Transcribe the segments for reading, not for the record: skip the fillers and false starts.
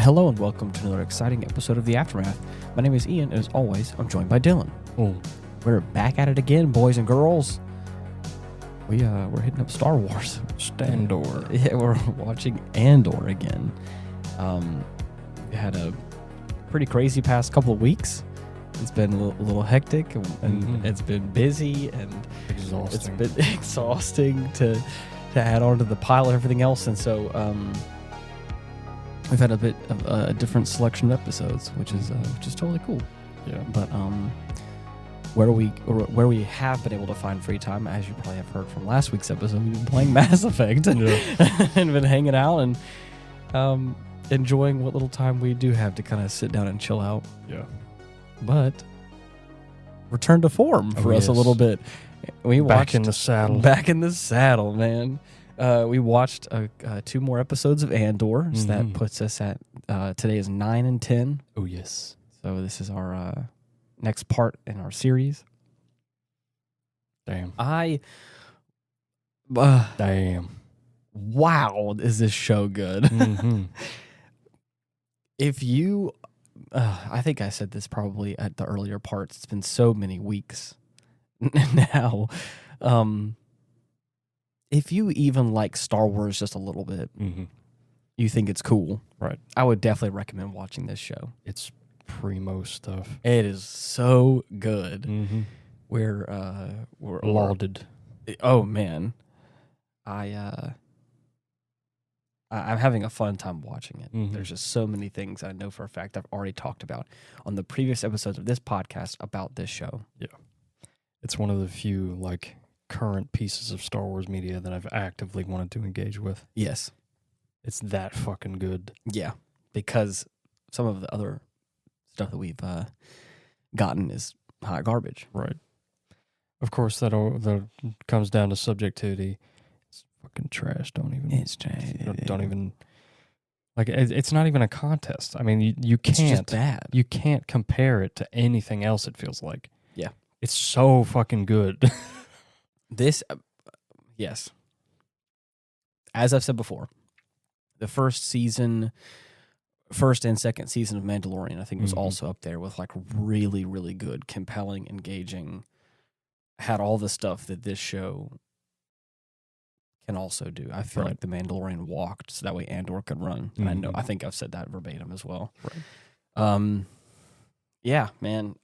Hello and welcome to another exciting episode of The Aftermath. My name is Ian, and as always, I'm joined by Dylan. Oh. We're back at it again, boys and girls. We're hitting up Star Wars. Andor. Yeah, we're watching Andor again. We had a pretty crazy past couple of weeks. It's been a little hectic, and it's been busy, and Exhausting. it's been exhausting to add on to the pile of everything else, and so we've had a bit of a different selection of episodes, which is totally cool. Yeah. But where we have been able to find free time, as you probably have heard from last week's episode, we've been playing Mass Effect and been hanging out and enjoying what little time we do have to kind of sit down and chill out. Yeah. But return to form for us a little bit. We watched Back in the saddle. Back in the saddle, man. We watched 2 more episodes of Andor. So that puts us at today is 9 and 10. Oh, yes. So this is our next part in our series. Damn. Damn. Wow, is this show good? If you, I think I said this probably at the earlier parts. It's been so many weeks now. If you even like Star Wars just a little bit, you think it's cool, right? I would definitely recommend watching this show. It's primo stuff. It is so good. We're lauded. Oh man, I'm having a fun time watching it. There's just so many things I know for a fact I've already talked about on the previous episodes of this podcast about this show. Yeah, it's one of the few current pieces of Star Wars media that I've actively wanted to engage with. Yes. It's that fucking good. Yeah, because some of the other stuff that we've gotten is hot garbage. Right. Of course, that comes down to subjectivity. It's fucking trash. It's trash. Don't even... it's not even a contest. I mean, you can't... It's just bad. You can't compare it to anything else, it feels like. Yeah. It's so fucking good. This, yes. As I've said before, the first and second season of Mandalorian, I think, was also up there with really, really good, compelling, engaging, had all the stuff that this show can also do. I feel like the Mandalorian walked so that way Andor could run. And I think I've said that verbatim as well. Right. Yeah, man,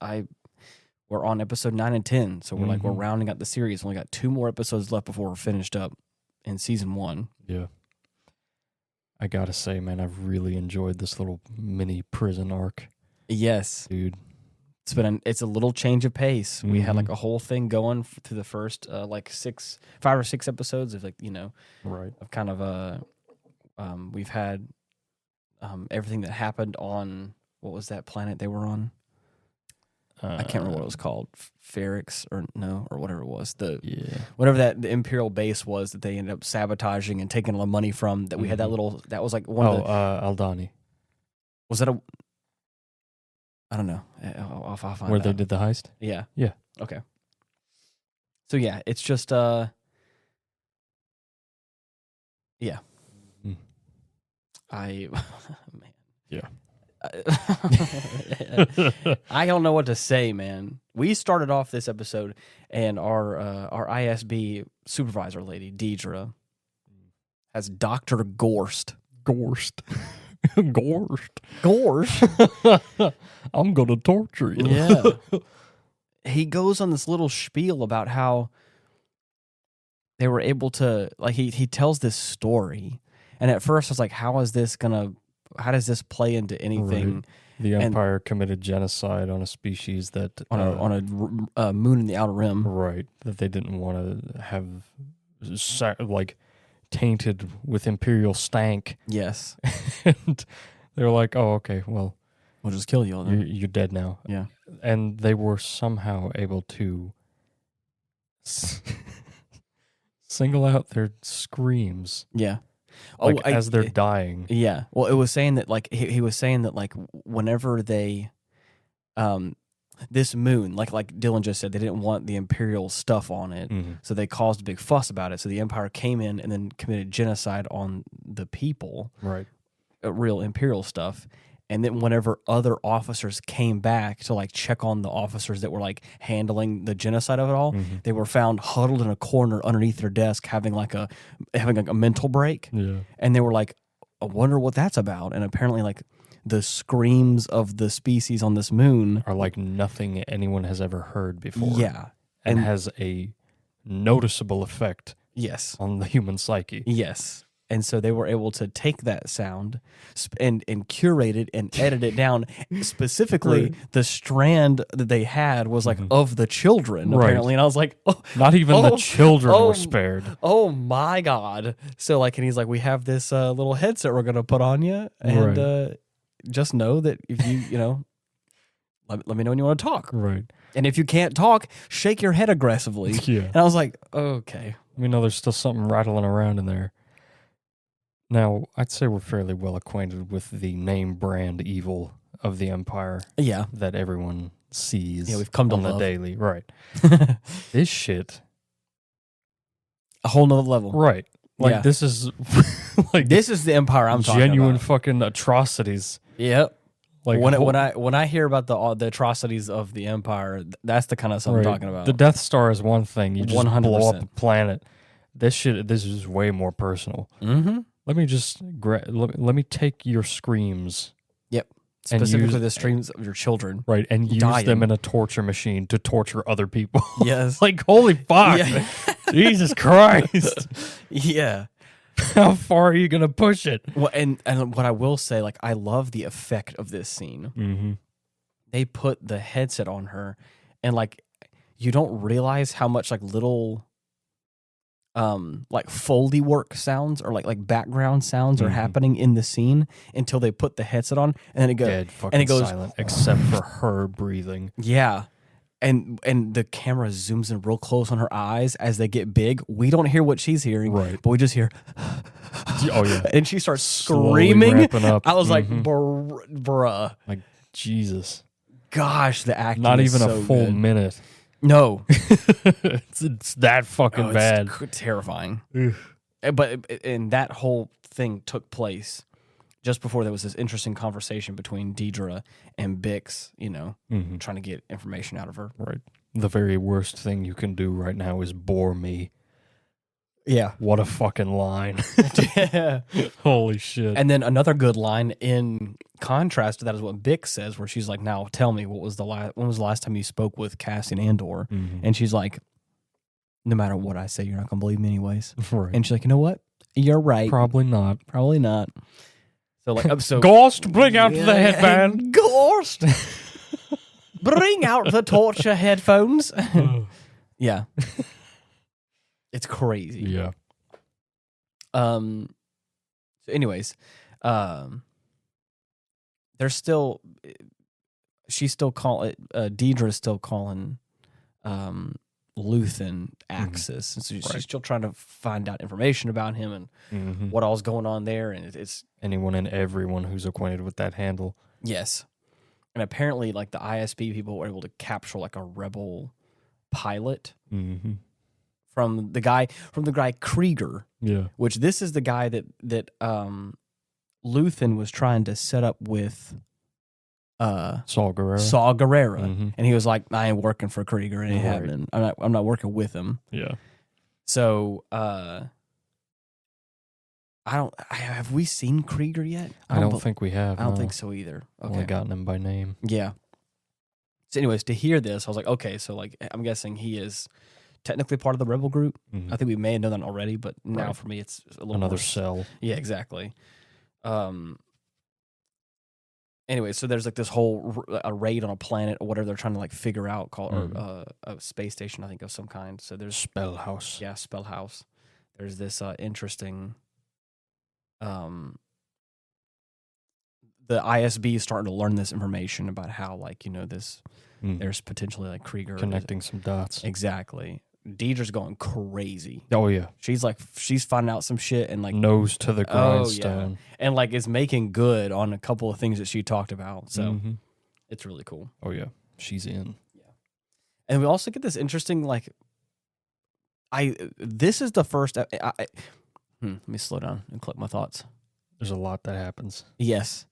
we're on episode 9 and 10, so we're we're rounding out the series. We only got 2 more episodes left before we're finished up in season 1. Yeah. I gotta say, man, I've really enjoyed this little mini prison arc. Yes. Dude. It's a little change of pace. We had a whole thing going through the first 5 or 6 episodes of right. of kind of we've had everything that happened on, what was that planet they were on? I can't remember what it was called, Ferrix or whatever it was. Whatever the Imperial base was that they ended up sabotaging and taking all the money from. That we had that little. That was one of the. Aldani. Was that a? I don't know. I'll find where out. they did the heist. Yeah. Yeah. Okay. So yeah, it's just yeah. Man. Yeah. I don't know what to say, man. We started off this episode, and our ISB supervisor lady, Dedra, has Dr. Gorst. Gorst. I'm gonna torture you. Yeah. He goes on this little spiel about how they were able to, he tells this story, and at first I was like, how does this play into anything? Right. The Empire committed genocide on a species that... on a moon in the Outer Rim. Right. That they didn't want to have, tainted with Imperial stank. Yes. And they were like, oh, okay, well... We'll just kill you. You're dead now. Yeah. And they were somehow able to single out their screams. Yeah. As they're dying. Yeah. Well, it was saying that he was saying that whenever they this moon, like Dylan just said, they didn't want the Imperial stuff on it, so they caused a big fuss about it. So the Empire came in and then committed genocide on the people. Right. real Imperial stuff. And then whenever other officers came back to like check on the officers that were like handling the genocide of it all, they were found huddled in a corner underneath their desk having like a mental break. Yeah. And they were like, I wonder what that's about. And apparently like the screams of the species on this moon are like nothing anyone has ever heard before. Yeah. And has a noticeable effect Yes. on the human psyche. Yes. And so they were able to take that sound and curate it and edit it down. Specifically, the strand that they had was like of the children, apparently. And I was like, oh, not even the children were spared. Oh my God. So like, and he's like, we have this little headset we're going to put on you. And just know that if you know, let me know when you want to talk. Right. And if you can't talk, shake your head aggressively. Yeah. And I was like, okay. We know there's still something rattling around in there. Now, I'd say we're fairly well acquainted with the name brand evil of the Empire. Yeah. That everyone sees. Yeah, we've come to on the love. daily. Right. This shit. A whole nother level. Right. Like this is like this is the Empire I'm talking about. Genuine fucking atrocities. Yep. Like when I hear about the atrocities of the Empire, that's the kind of stuff I'm talking about. The Death Star is one thing. You just 100%. blow up a planet. This is way more personal. Mm-hmm. Let me just let me take your screams. Yep. Specifically the screams of your children. Right. And use them in a torture machine to torture other people. Yes. Like, holy fuck. Yeah. Jesus Christ. Yeah. How far are you going to push it? Well, and what I will say, like, I love the effect of this scene. Mm-hmm. They put the headset on her, and, like, you don't realize how much, like, little... like Foley work sounds or like background sounds are happening in the scene until they put the headset on, and then it goes dead fucking silent except for her breathing. Yeah, and the camera zooms in real close on her eyes as they get big. We don't hear what she's hearing, right? But we just hear, oh yeah, and she starts screaming. Up. I was like, bruh, like Jesus, gosh, the acting. Not even so a full good. minute. No, it's that fucking bad. It's terrifying. But and that whole thing took place just before there was this interesting conversation between Dedra and Bix, you know, trying to get information out of her. Right. The very worst thing you can do right now is bore me. Yeah. What a fucking line. Yeah. Holy shit. And then another good line in contrast to that is what Bix says, where she's like, now tell me, when was the last time you spoke with Cassian Andor? And she's like, no matter what I say, you're not going to believe me anyways. Right. And she's like, you know what? You're right. Probably not. Probably not. So like, Ghost, bring out the headband. Ghost, bring out the torture headphones. Yeah. It's crazy. Yeah. So anyways, they're still, she's still calling, Dedra's still calling Luthen Axis. And so she's still trying to find out information about him and what all's going on there. And it's anyone and everyone who's acquainted with that handle. Yes. And apparently like the ISB people were able to capture like a rebel pilot. From the guy Krieger, which this is the guy that Luthen was trying to set up with Saw Gerrera, and he was like, I ain't working for Krieger, it ain't happening. I'm not working with him. Yeah. So have we seen Krieger yet? I don't think we have. I don't think so either. Okay. Only gotten him by name. Yeah. So anyways, to hear this, I was like, okay, so like I'm guessing he is technically part of the rebel group. I think we may have known that already, but now for me it's a little another more cell. Yeah, exactly. Anyway, so there's like this whole a raid on a planet or whatever they're trying to like figure out, or a space station, I think, of some kind. So there's Spellhouse. Yeah, Spellhouse. There's this interesting the ISB is starting to learn this information about how, like, you know, this there's potentially like Krieger connecting some dots. Exactly. Dedra's going crazy. Oh yeah. She's finding out some shit and like nose to the grindstone. Oh, yeah. And like is making good on a couple of things that she talked about. So it's really cool. Oh yeah. She's in. Yeah. And we also get this interesting like this is the first let me slow down and collect my thoughts. There's a lot that happens. Yes.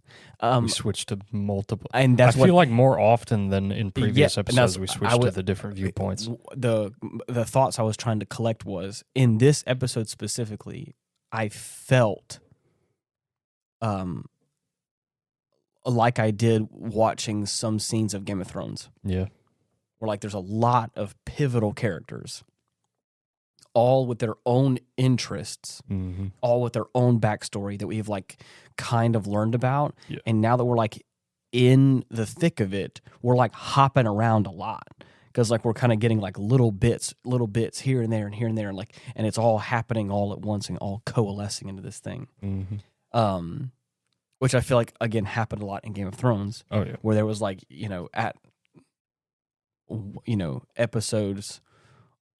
We switch to multiple. And that's I feel like more often than in previous episodes, we switch to the different viewpoints. The thoughts I was trying to collect was, in this episode specifically, I felt like I did watching some scenes of Game of Thrones. Yeah. Where like there's a lot of pivotal characters, all with their own interests, all with their own backstory that we've like kind of learned about. Yeah. And now that we're like in the thick of it, we're like hopping around a lot. Because like we're kind of getting like little bits here and there and here and there, and like, and it's all happening all at once and all coalescing into this thing. Which I feel like again happened a lot in Game of Thrones. Oh yeah, where there was like episodes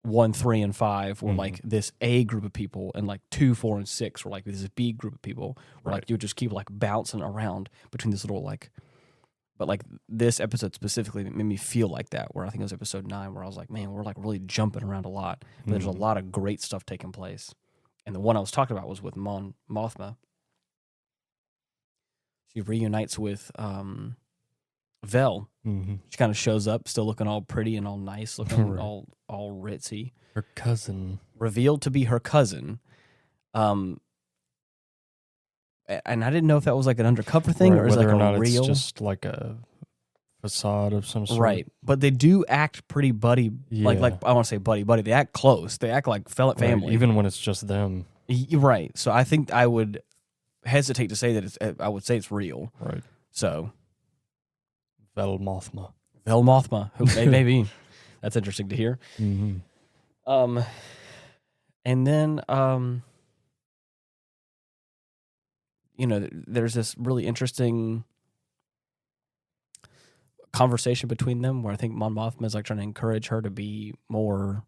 1, 3, and 5 were like this A group of people, and like 2, 4, and 6 were like this B group of people. Where like you would just keep like bouncing around between this little like. But like this episode specifically made me feel like that, where I think it was episode 9, where I was like, man, we're like really jumping around a lot. But there's a lot of great stuff taking place. And the one I was talking about was with Mon Mothma. She reunites with Vel. She kind of shows up, still looking all pretty and all nice, looking all ritzy. Her cousin. Revealed to be her cousin. And I didn't know if that was like an undercover thing or is like a real. It's just like a facade of some sort. Right. But they do act pretty buddy. Yeah. Like I want to say buddy. They act close. They act like family. Even when it's just them. Right. So I think I would hesitate to say that I would say it's real. Right. So. Vel Mothma. Who maybe. That's interesting to hear. And then, there's this really interesting conversation between them where I think Mon Mothma is like trying to encourage her to be more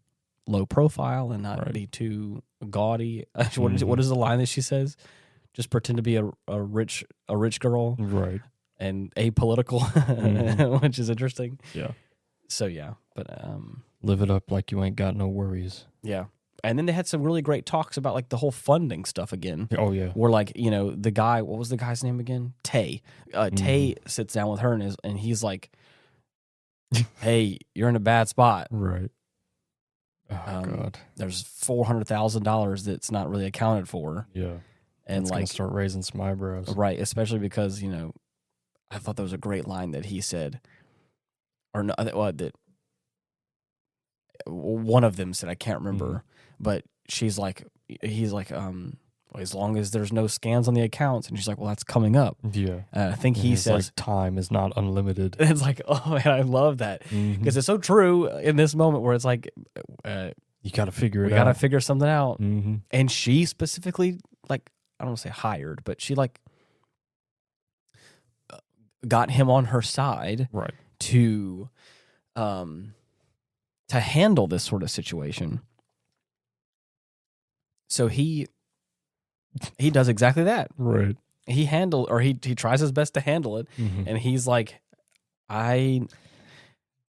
low profile and not be too gaudy. What is the line that she says? Just pretend to be a rich girl, right? And apolitical, which is interesting. Yeah. So yeah, but live it up like you ain't got no worries. Yeah. And then they had some really great talks about like the whole funding stuff again. Oh yeah. Where like, the guy, what was the guy's name again? Tay. Tay sits down with her and he's like, hey, you're in a bad spot. Right. Oh God. There's $400,000 that's not really accounted for. Yeah. And it's like gonna start raising some eyebrows. Right. Especially because, I thought that was a great line that he said, or no, that one of them said, I can't remember, but he's like, as long as there's no scans on the accounts, and she's like, well, that's coming up. Yeah. I think he says like, time is not unlimited. It's like, oh man, I love that because it's so true in this moment where it's like, you got to figure it out. We got to figure something out. And she specifically, like, I don't want to say hired, but she like got him on her side, right, to handle this sort of situation. So he does exactly that. Right. He tries his best to handle it, and he's like,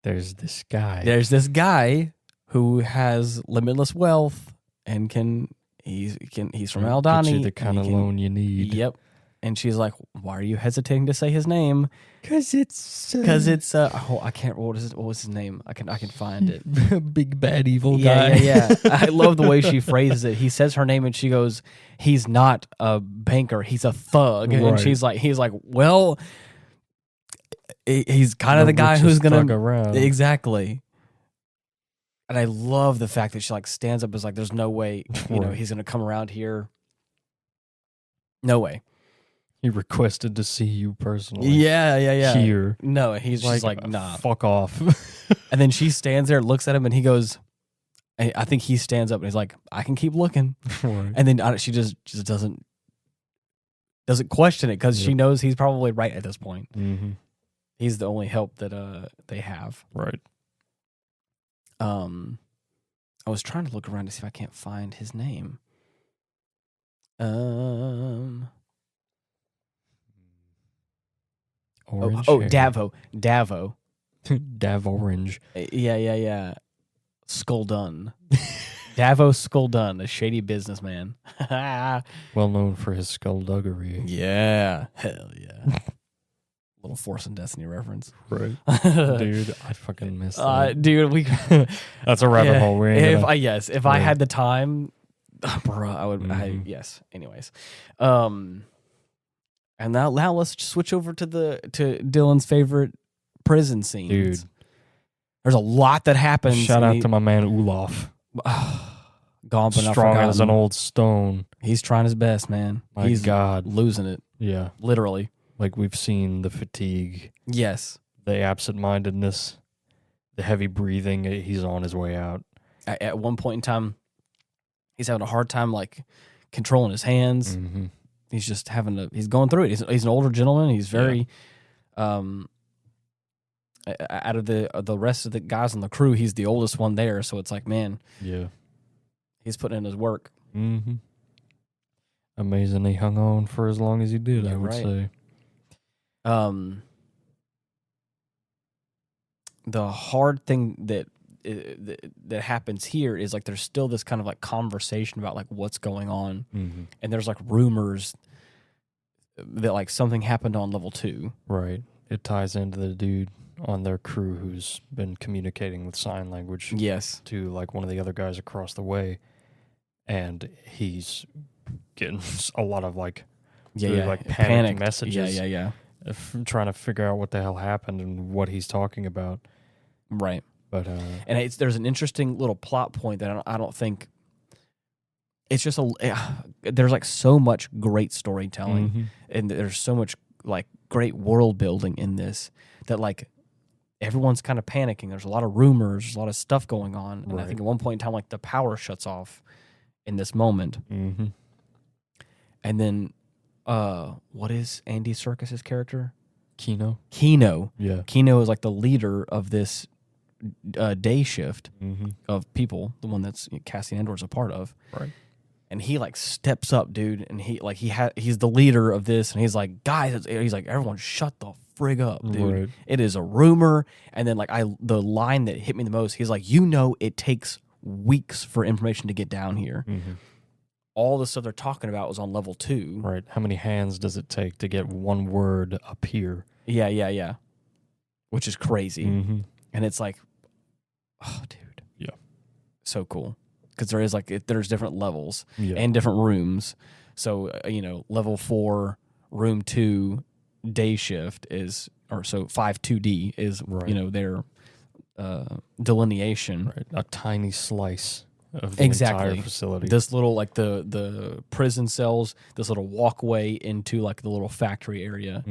there's this guy who has limitless wealth and he's from Aldani. Get you the kind of loan you need. Yep. And she's like, why are you hesitating to say his name? Because it's I can't, what was his name? I can find it. Big bad evil guy. Yeah. I love the way she phrases it. He says her name and she goes, he's not a banker, he's a thug. Right. And he's like, well, he's kind of the guy who's going to around. Exactly. And I love the fact that she like stands up, is like, there's no way, he's going to come around here. No way. He requested to see you personally. Yeah. Here. No, he's just like, nah. Fuck off. And then she stands there, looks at him, and he goes, I think he stands up and he's like, I can keep looking. Right. And then she just doesn't question it because she knows he's probably right at this point. He's the only help that they have. Right. I was trying to look around to see if I can't find his name. Davo. Dav Orange. Yeah. Skull Dun. Davos Skullduggery, a shady businessman. Well known for his skullduggery. Yeah. Hell yeah. Little Force and Destiny reference. Right. Dude, I fucking missed that. Dude, we... That's a rabbit hole. We ain't If gonna- if I had the time, bro, I would... yes. Anyways. And now let's just switch over to Dylan's favorite prison scenes. Dude. There's a lot that happens. Shout out to my man Olaf. Gomping, Strong as an old stone. He's trying his best, man. He's God. losing it. Yeah. Literally. Like we've seen the fatigue. Yes. The absent-mindedness. The heavy breathing. He's on his way out. At one point in time, he's having a hard time, like, controlling his hands. Mm-hmm. He's just he's going through it. He's an older gentleman. He's very, out of the rest of the guys on the crew, he's the oldest one there. So it's like, man, yeah, he's putting in his work. Mm-hmm. Amazing he hung on for as long as he did, I would say. The hard thing that happens here is like there's still this kind of like conversation about like what's going on, and there's like rumors that like something happened on level 2. Right. It ties into the dude on their crew who's been communicating with sign language. Yes. To like one of the other guys across the way, and he's getting a lot of like like panic messages. Yeah. Trying to figure out what the hell happened and what he's talking about. Right. But and there's an interesting little plot point that I don't think it's just there's like so much great storytelling and there's so much like great world building in this that like everyone's kind of panicking. There's a lot of rumors, there's a lot of stuff going on, and I think at one point in time like the power shuts off in this moment, and then what is Andy Serkis's character? Kino. Yeah. Kino is like the leader of this day shift of people, the one that's Cassian Andor is a part of. Right. And he like steps up, dude, and he's the leader of this, and he's like, guys, he's like, everyone shut the frig up, dude. Right. It is a rumor. And then like the line that hit me the most, he's like, it takes weeks for information to get down here. All the stuff they're talking about was on level 2. Right. How many hands does it take to get one word up here? Yeah. Which is crazy. And it's like, oh, dude. Yeah. So cool. Because there is there's different levels and different rooms. So, level 4, room 2, day shift is, or so 5-2D is, their delineation. Right. A tiny slice of the entire facility. This little, like the prison cells, this little walkway into like the little factory area.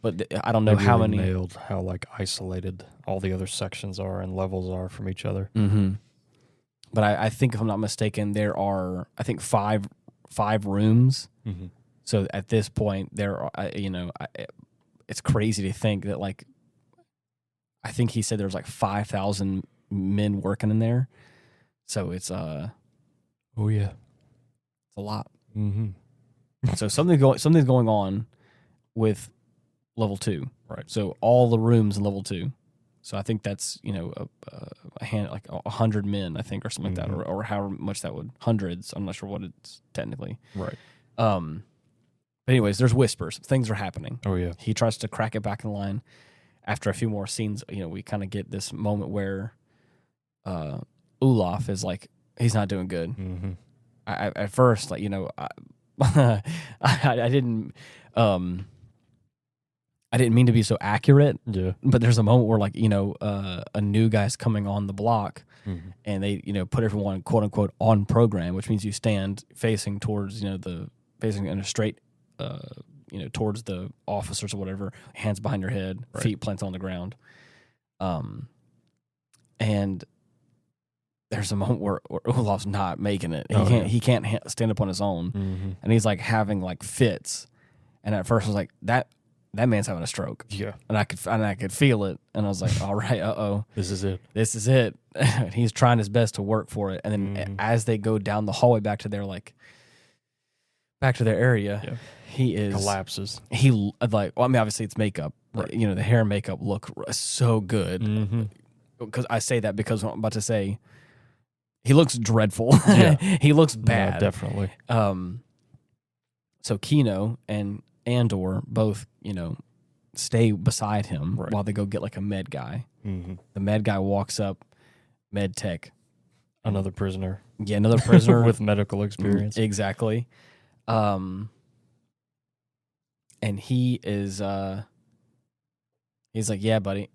But I don't know they how really many. Nailed how like isolated all the other sections are and levels are from each other. But I think if I'm not mistaken, there are five rooms. So at this point, there are it's crazy to think that like I think he said there's like 5,000 men working in there. So it's oh yeah, it's a lot. So something's going on with level 2, right? So all the rooms in level 2. So I think that's a hand like 100 men, I think, or something like that, or however much that would hundreds. I'm not sure what it's technically. Right. But anyways, there's whispers. Things are happening. Oh yeah. He tries to crack it back in line. After a few more scenes, we kind of get this moment where Olaf is like, he's not doing good. I at first, like, I didn't mean to be so accurate. Yeah. But there's a moment where, like, a new guy's coming on the block, and they, put everyone quote unquote on program, which means you stand facing towards, facing in a straight, towards the officers or whatever, hands behind your head, feet planted on the ground. And there's a moment where Olaf's not making it. He can't stand up on his own, and he's like having like fits. And at first I was like, that man's having a stroke. Yeah. And I could feel it. And I was like, all right, This is it. He's trying his best to work for it. And then as they go down the hallway back to their area, he collapses. Obviously it's makeup. Right. The hair and makeup look so good. Because I say that because I'm about to say he looks dreadful. Yeah. He looks No, bad. definitely. So Kino and Andor both, stay beside him while they go get like a med guy. Mm-hmm. The med guy walks up, med tech. Another prisoner. Yeah, another prisoner. With medical experience. Exactly. And he is, he's like, yeah, buddy,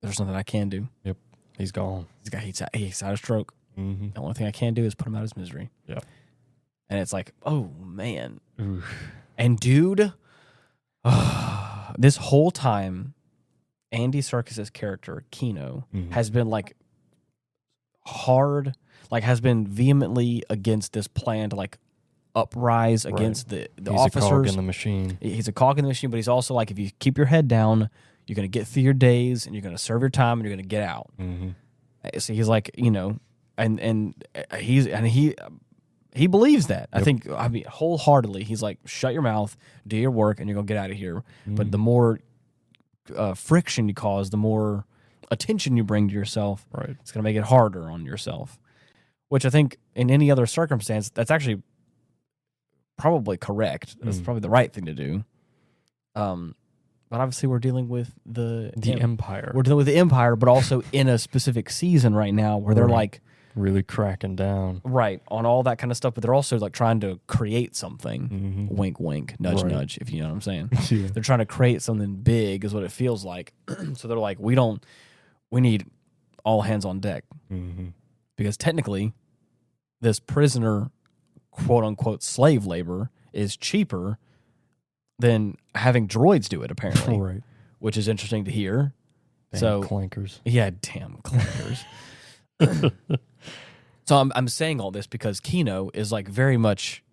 there's nothing I can do. Yep. He's gone. He's had a stroke. Mm-hmm. The only thing I can do is put him out of his misery. Yeah. And it's like, oh, man. Oof. And dude, this whole time, Andy Serkis's character, Kino, has been like has been vehemently against this plan to like uprise against the officers. He's a cog in the machine. He's a cog in the machine, but he's also like, if you keep your head down, you're going to get through your days and you're going to serve your time and you're going to get out. Mm-hmm. So he's like, and he believes that. Yep. I mean, wholeheartedly, he's like, shut your mouth, do your work, and you're going to get out of here. Mm-hmm. But the more friction you cause, the more attention you bring to yourself, it's going to make it harder on yourself. Which I think in any other circumstance, that's actually probably correct. That's probably the right thing to do. But obviously we're dealing with the Empire. We're dealing with the Empire, but also in a specific season right now where they're like really cracking down. Right, on all that kind of stuff, but they're also like trying to create something. Mm-hmm. Wink, wink, nudge, nudge, if you know what I'm saying. Yeah. They're trying to create something big is what it feels like. So they're like, we need all hands on deck. Mm-hmm. Because technically, this prisoner, quote unquote, slave labor is cheaper than having droids do it, apparently. Right. Which is interesting to hear. Damn clankers. Yeah, damn clankers. So I'm saying all this because Kino is like very much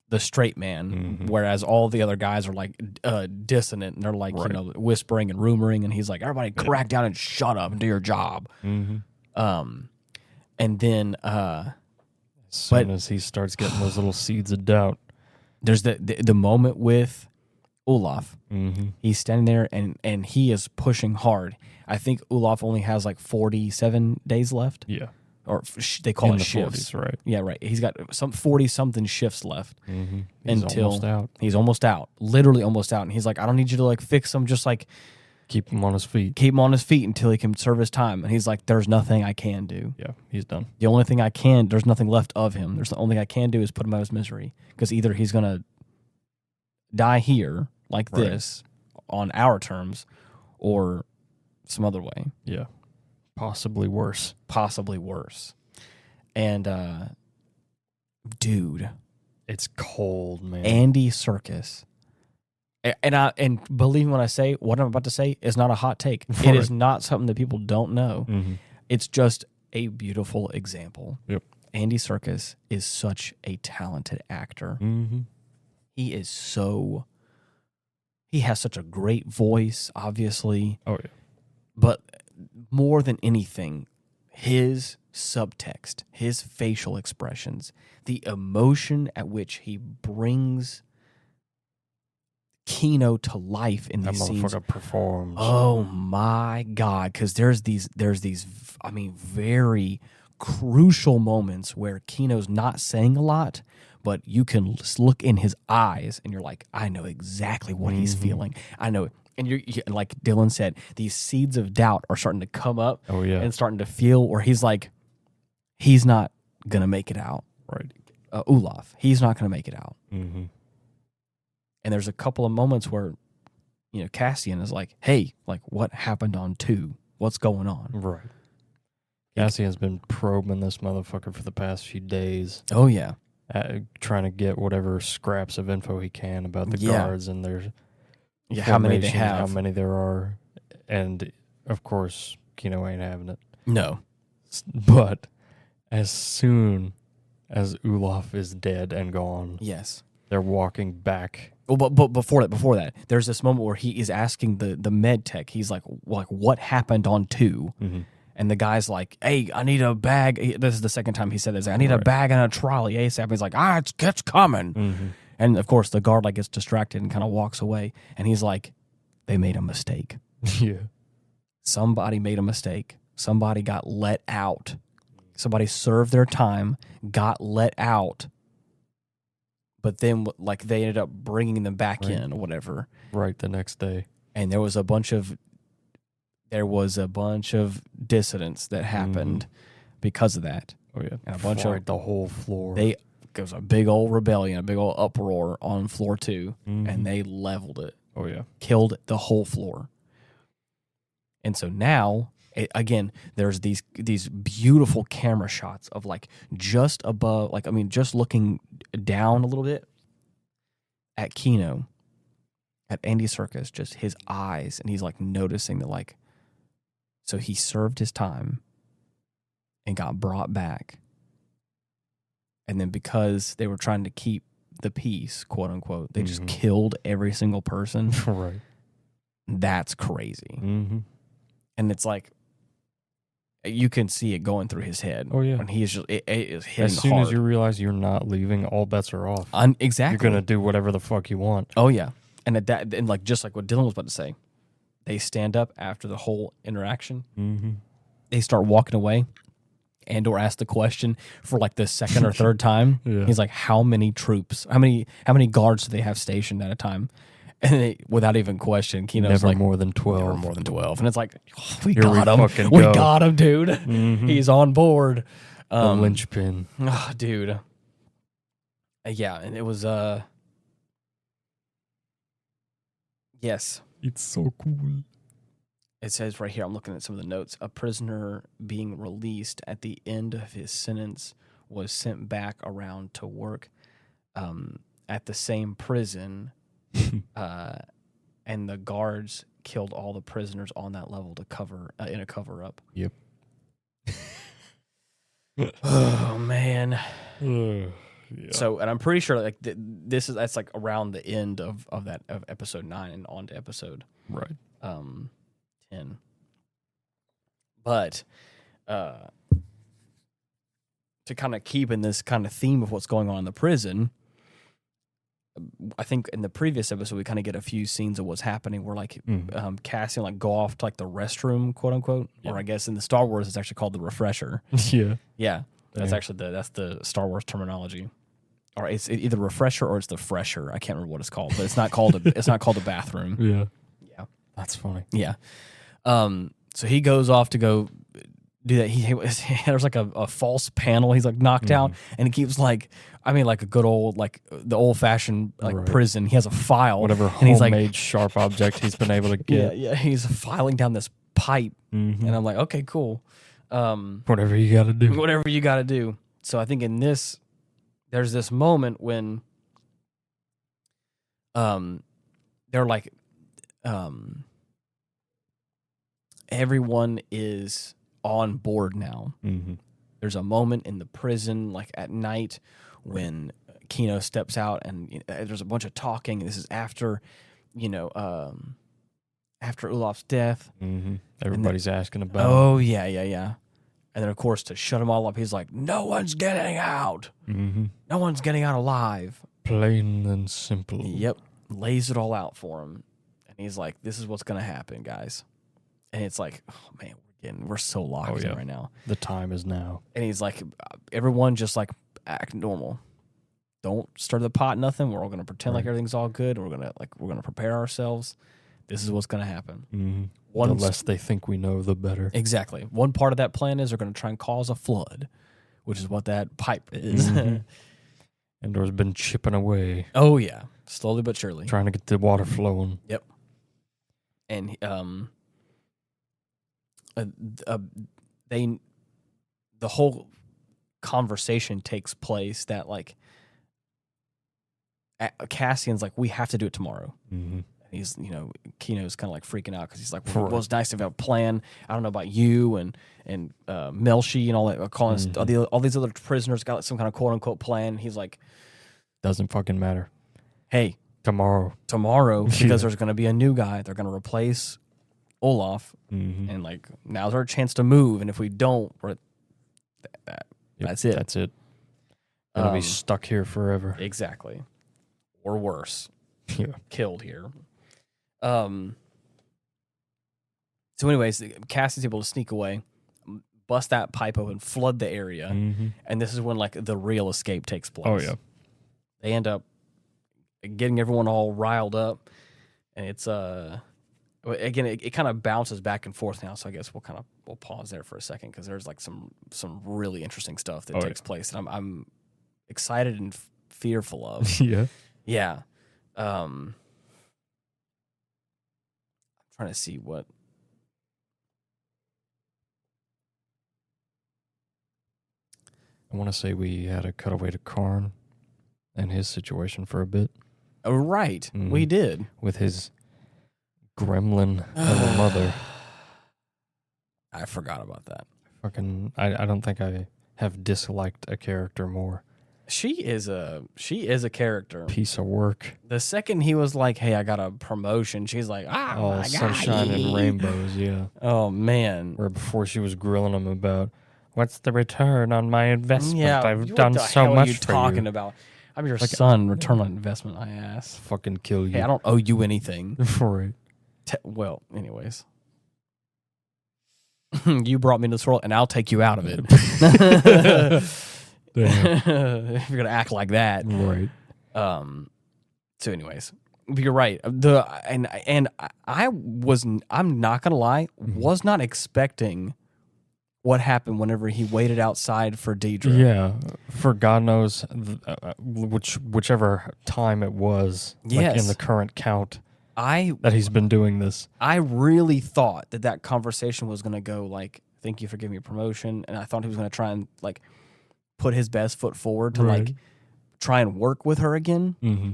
the straight man, whereas all the other guys are like dissonant and they're like whispering and rumoring, and he's like, everybody crack down and shut up and do your job. Mm-hmm. And then as soon as he starts getting those little seeds of doubt, there's the moment with Olaf. Mm-hmm. He's standing there and he is pushing hard. I think Olaf only has like 47 days left. Yeah. Or they call it shifts. 40s, right. Yeah, right. He's got some 40-something shifts left. Mm-hmm. He's almost out. Literally almost out. And he's like, I don't need you to like fix him. Just like keep him on his feet. Keep him on his feet until he can serve his time. And he's like, there's nothing I can do. Yeah, he's done. The only thing there's nothing left of him. There's the only thing I can do is put him out of his misery. Because either he's going to die here like this on our terms or some other way. Yeah. Possibly worse. And, dude. It's cold, man. Andy Serkis. And believe me when I say what I'm about to say is not a hot take. It is not something that people don't know. Mm-hmm. It's just a beautiful example. Yep. Andy Serkis is such a talented actor. Mm-hmm. He has such a great voice, obviously. Oh, yeah. But more than anything, his subtext, his facial expressions, the emotion at which he brings Kino to life in these scenes. That motherfucker performs. Oh my God! Because there's these, I mean, very crucial moments where Kino's not saying a lot, but you can look in his eyes and you're like, I know exactly what he's feeling. I know. And like Dylan said, these seeds of doubt are starting to come up and starting to feel where he's like, he's not going to make it out. Right. Olaf, he's not going to make it out. Mm-hmm. And there's a couple of moments where, Cassian is like, hey, like what happened on 2? What's going on? Right. Cassian's been probing this motherfucker for the past few days. Oh, yeah. Trying to get whatever scraps of info he can about the guards and their how many they have. How many there are. And, of course, Kino ain't having it. No. But as soon as Olaf is dead and gone, yes, they're walking back. Well, but before that, there's this moment where he is asking the med tech. He's like, what happened on 2? Mm-hmm. And the guy's like, hey, I need a bag. This is the second time he said this. I need a bag and a trolley ASAP. He's like, it's coming. Mm-hmm. And, of course, the guard gets distracted and kind of walks away. And he's like, they made a mistake. Yeah. Somebody made a mistake. Somebody got let out. Somebody served their time, got let out, but then like they ended up bringing them back in or whatever. Right, the next day. And there was a bunch of dissidents that happened because of that. Oh yeah, and a bunch of the whole floor. There was a big old rebellion, a big old uproar on floor 2, and they leveled it. Oh yeah, killed the whole floor. And so now, again, there's these beautiful camera shots of like just above, like, I mean, just looking down a little bit at Kino, at Andy Serkis, just his eyes, and he's like noticing that, like, so he served his time and got brought back. And then because they were trying to keep the peace, quote unquote, they just killed every single person. Right. That's crazy. And it's like, you can see it going through his head. Oh, yeah. And he is just, it is hitting as soon hard. as you realize you're not leaving, all bets are off. Exactly. You're going to do whatever the fuck you want. Oh, yeah. And at that, and like, just like what Dylan was about to say, they stand up after the whole interaction. They start walking away. Andor asked the question for like the second or third time. He's like, how many troops, how many guards do they have stationed at a time? And they, without even question, Kino's never like, more than 12. Never more than 12. And it's like, oh, we Here got him. We got him, dude. He's on board. The linchpin. Oh, dude. Yeah, and it was, yes. It's so cool. It says right here, I'm looking at some of the notes, a prisoner being released at the end of his sentence was sent back around to work at the same prison, and the guards killed all the prisoners on that level to cover in a cover-up. Yep. Oh, man. Yeah. So, and I'm pretty sure like that's like around the end of episode 9 and on to episode 10. But to kind of keep in this kind of theme of what's going on in the prison, I think in the previous episode we kind of get a few scenes of what's happening where like Cassian like go off to like the restroom, quote unquote, or I guess in the Star Wars it's actually called the refresher. Yeah. That's actually that's the Star Wars terminology. Or it's either refresher or it's the fresher. I can't remember what it's called, but it's not called a bathroom. Yeah. That's funny. Yeah. So he goes off to go do that. There's like a false panel. He's like knocked out, and he keeps like, I mean, like a good old, like the old fashioned like prison. He has a file, whatever and he's homemade like, sharp object he's been able to get. Yeah. He's filing down this pipe, and I'm like, okay, cool. Whatever you got to do. Whatever you got to do. So I think in this, there's this moment when, they're like, everyone is on board now. There's a moment in the prison, like at night, when Kino steps out, and there's a bunch of talking. This is after, after Olaf's death. Everybody's asking about. Oh yeah. And then of course to shut them all up, he's like, "No one's getting out. No one's getting out alive." Plain and simple. Yep, lays it all out for him, and he's like, "This is what's gonna happen, guys." And it's like, oh man, we're so locked in right now. The time is now. And he's like, everyone just like act normal. Don't stir the pot, nothing. We're all gonna pretend like everything's all good. We're gonna prepare ourselves. This is what's gonna happen. The less they think we know, the better. Exactly. One part of that plan is they're gonna try and cause a flood, which is what that pipe is. Andor's been chipping away. Oh yeah, slowly but surely, trying to get the water flowing. Yep. And the whole conversation takes place that like Cassian's like, we have to do it tomorrow. And he's, Kino's kind of like freaking out because he's like, well, it was nice to have a plan. I don't know about you and Melshi and all that. Calling all these other prisoners got like some kind of quote unquote plan. He's like, doesn't fucking matter. Hey, tomorrow, because there's going to be a new guy. They're going to replace Olaf, and like now's our chance to move. And if we don't, that's it. That's it. Gonna be stuck here forever. Exactly, or worse, killed here. So, anyways, Cassian's able to sneak away, bust that pipe open, flood the area, and this is when like the real escape takes place. Oh yeah. They end up getting everyone all riled up, and it's again it kind of bounces back and forth now. So I guess we'll pause there for a second because there's like some really interesting stuff that takes place, and I'm excited and fearful of. Yeah. I'm trying to see what. I want to say we had a cutaway to Karn and his situation for a bit. Oh, right. We did. With his gremlin of a mother. I forgot about that. I don't think I have disliked a character more. She is a character. Piece of work. The second he was like, "Hey, I got a promotion," she's like, "Oh my God." Sunshine and rainbows, yeah. Oh man. Where before she was grilling him about, what's the return on my investment? Yeah, I've done so much for you. What are you talking about? I'm your son. Return on investment, I ask. Fucking kill you. Hey, I don't owe you anything. For it. Well, anyways. You brought me into this world, and I'll take you out of it. If you're gonna act like that, right? So, anyways, but you're right. I'm not gonna lie, was not expecting what happened whenever he waited outside for Dedra. Yeah, for God knows whichever time it was. Yes. Like in the current count. That he's been doing this. I really thought that conversation was going to go like, thank you for giving me a promotion. And I thought he was going to try and like put his best foot forward to like try and work with her again. Mm-hmm.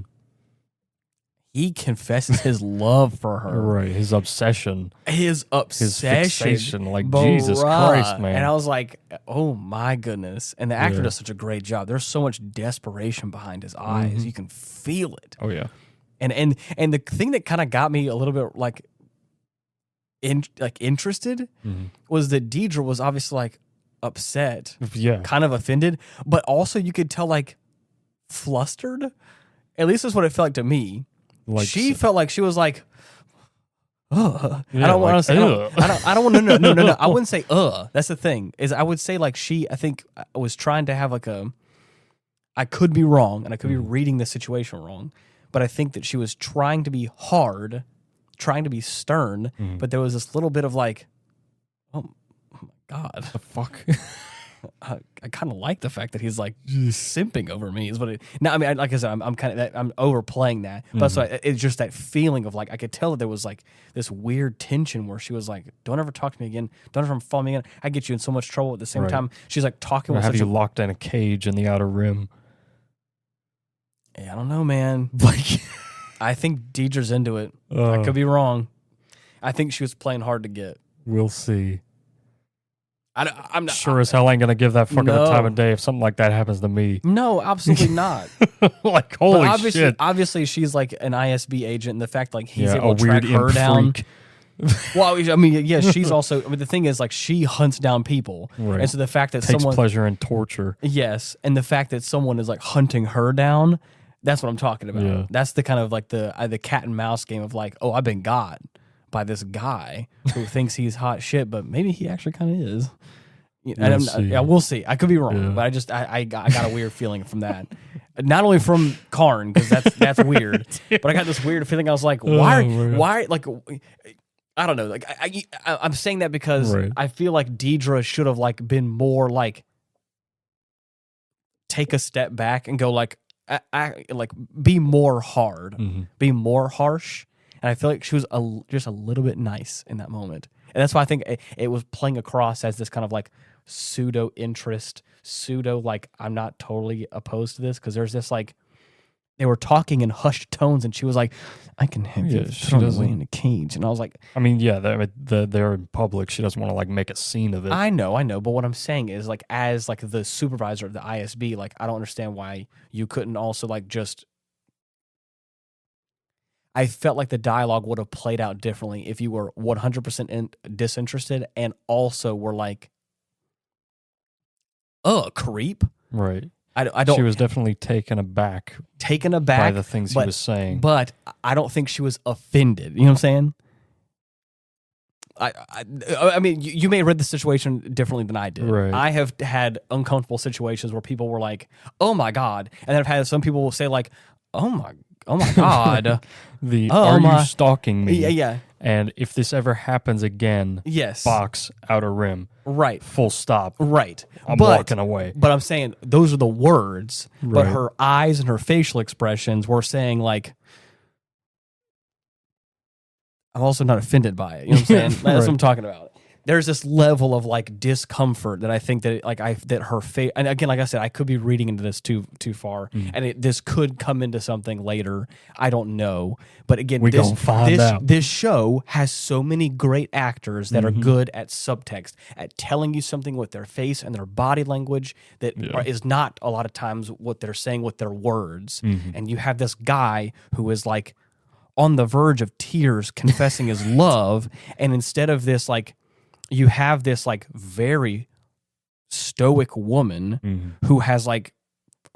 He confesses his love for her. Right. His obsession. His fixation. Like, Jesus Christ, man. And I was like, oh my goodness. And the actor does such a great job. There's so much desperation behind his eyes. You can feel it. Oh, yeah. And the thing that kind of got me a little bit like interested was that Dedra was obviously like upset, kind of offended, but also you could tell like flustered. At least that's what it felt like to me. Like she felt like she was like, I don't want to say, I don't want to, no. I wouldn't say, That's the thing is I would say like I think I was trying to have like I could be wrong and I could be reading the situation wrong. But I think that she was trying to be hard, trying to be stern, but there was this little bit of like, oh my God. The fuck? I kind of like the fact that he's like simping over me. Is what it. Now, I mean, like I said, I'm overplaying that, but so it's just that feeling of like I could tell that there was like this weird tension where she was like, "Don't ever talk to me again. Don't ever follow me again. I get you in so much trouble." At the same time, she's like talking. Have you locked in a cage in the outer rim? Hey, I don't know, man. Like, I think Dedra's into it. I could be wrong. I think she was playing hard to get. We'll see. I'm not sure as hell ain't gonna give that fucking a time of day if something like that happens to me. No, absolutely not. Like holy shit. Obviously, she's like an ISB agent, and the fact like he's able a to track weird her down. Freak. Well, I mean, yeah, she's also. I mean, the thing is, like, she hunts down people, and so the fact that takes someone pleasure in torture. Yes, and the fact that someone is like hunting her down. That's what I'm talking about. Yeah. That's the kind of like the cat and mouse game of like, oh, I've been got by this guy who thinks he's hot shit, but maybe he actually kind of is. We'll see. I could be wrong, but I got a weird feeling from that. Not only from Karn, because that's weird, but I got this weird feeling. I was like, why, like, I don't know. Like, I'm saying that because I feel like Dedra should have like been more like take a step back and go like, like be more hard, be more harsh, and I feel like she was just a little bit nice in that moment, and that's why I think it was playing across as this kind of like pseudo interest, like I'm not totally opposed to this because there's this like they were talking in hushed tones, and she was like, "I can have you thrown away in a cage," and I was like, "I mean, yeah, they're in public. She doesn't want to like make a scene of it." I know, but what I'm saying is like as like the supervisor of the ISB, like I don't understand why you couldn't also like just. I felt like the dialogue would have played out differently if you were 100% disinterested and also were like, creep, right? I don't. She was definitely taken aback by the things he was saying, but I don't think she was offended. You know what I'm saying? I mean, you may have read the situation differently than I did. Right. I have had uncomfortable situations where people were like, "Oh my god," and then I've had some people will say like, "Oh my god." Are you stalking me? Yeah. And if this ever happens again, Yes. box, outer rim. Right. Full stop. Right. I'm walking away. But I'm saying those are the words, but Right. her eyes and her facial expressions were saying like, I'm also not offended by it. You know what I'm saying? That's what I'm talking about. There's this level of like discomfort that I think that that her face, and again, like I said, I could be reading into this too far, and this could come into something later. I don't know, but again, We gonna find out. This show has so many great actors that are good at subtext, at telling you something with their face and their body language that is not a lot of times what they're saying with their words. And you have this guy who is like on the verge of tears, confessing his love, and instead of this like. You have this like very stoic woman who has like,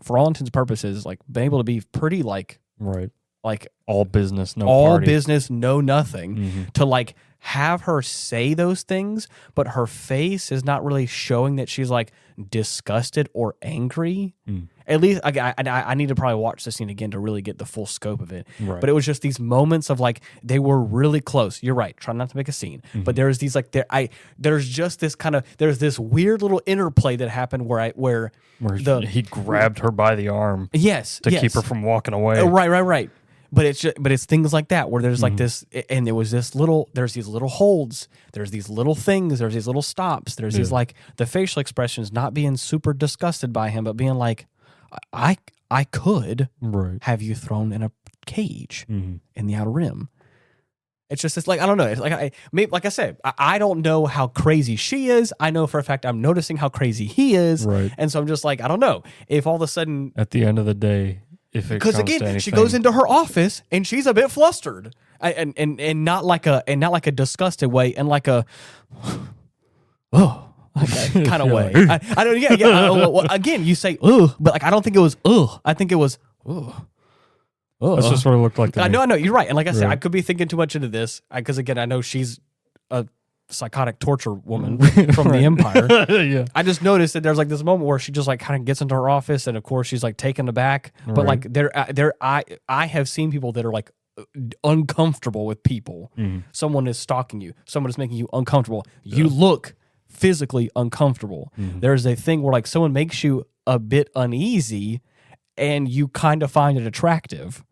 for all intents and purposes, like been able to be pretty like all business, no all party. business, no nothing, to like have her say those things, but her face is not really showing that she's like disgusted or angry. At least I need to probably watch the scene again to really get the full scope of it. Right. But it was just these moments of like they were really close. You're right. Try not to make a scene. But there's these like there's just this kind of there's this weird little interplay that happened where he grabbed her by the arm yes to keep her from walking away. Right. But it's things like that where there's like this, and there was there's these little holds, there's these little things, there's these little stops, there's these like the facial expressions not being super disgusted by him, but being like, I could have you thrown in a cage in the Outer Rim. It's just it's like I don't know. It's like like I said, I don't know how crazy she is. I know for a fact I'm noticing how crazy he is, and so I'm just like I don't know if all of a sudden at the end of the day. Because again, she goes into her office and she's a bit flustered, and not like a disgusted way, and like a kind of way. I don't. Yeah. Well, again, you say ugh, but like I don't think it was ugh. I think it was ugh. That's just what it looked like. To I me. know. You're right. And like I said, I could be thinking too much into this because again, I know she's a psychotic torture woman from the Empire. Yeah. I just noticed that there's like this moment where she just like kind of gets into her office, and of course she's like taken aback. But like I have seen people that are like uncomfortable with people. Someone is stalking you. Someone is making you uncomfortable. You look physically uncomfortable. There's a thing where like someone makes you a bit uneasy, and you kind of find it attractive.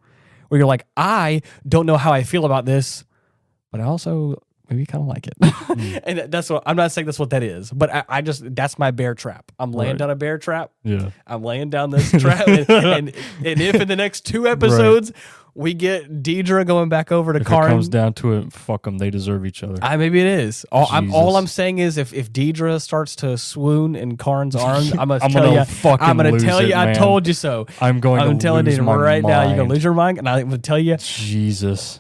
Where you're like, I don't know how I feel about this, but I also maybe kind of like it. And that's what I'm not saying that's what that is, but I just that's my bear trap. I'm laying down a bear trap. Yeah. I'm laying down this trap. and if in the next 2 episodes we get Dedra going back over to Karn. If it comes down to it, fuck them. They deserve each other. Maybe it is. All I'm saying is if Dedra starts to swoon in Karn's arms, I'm gonna tell you, I told you so. I'm telling Dedra right mind. now, you're gonna lose your mind, and I'm gonna tell you, Jesus,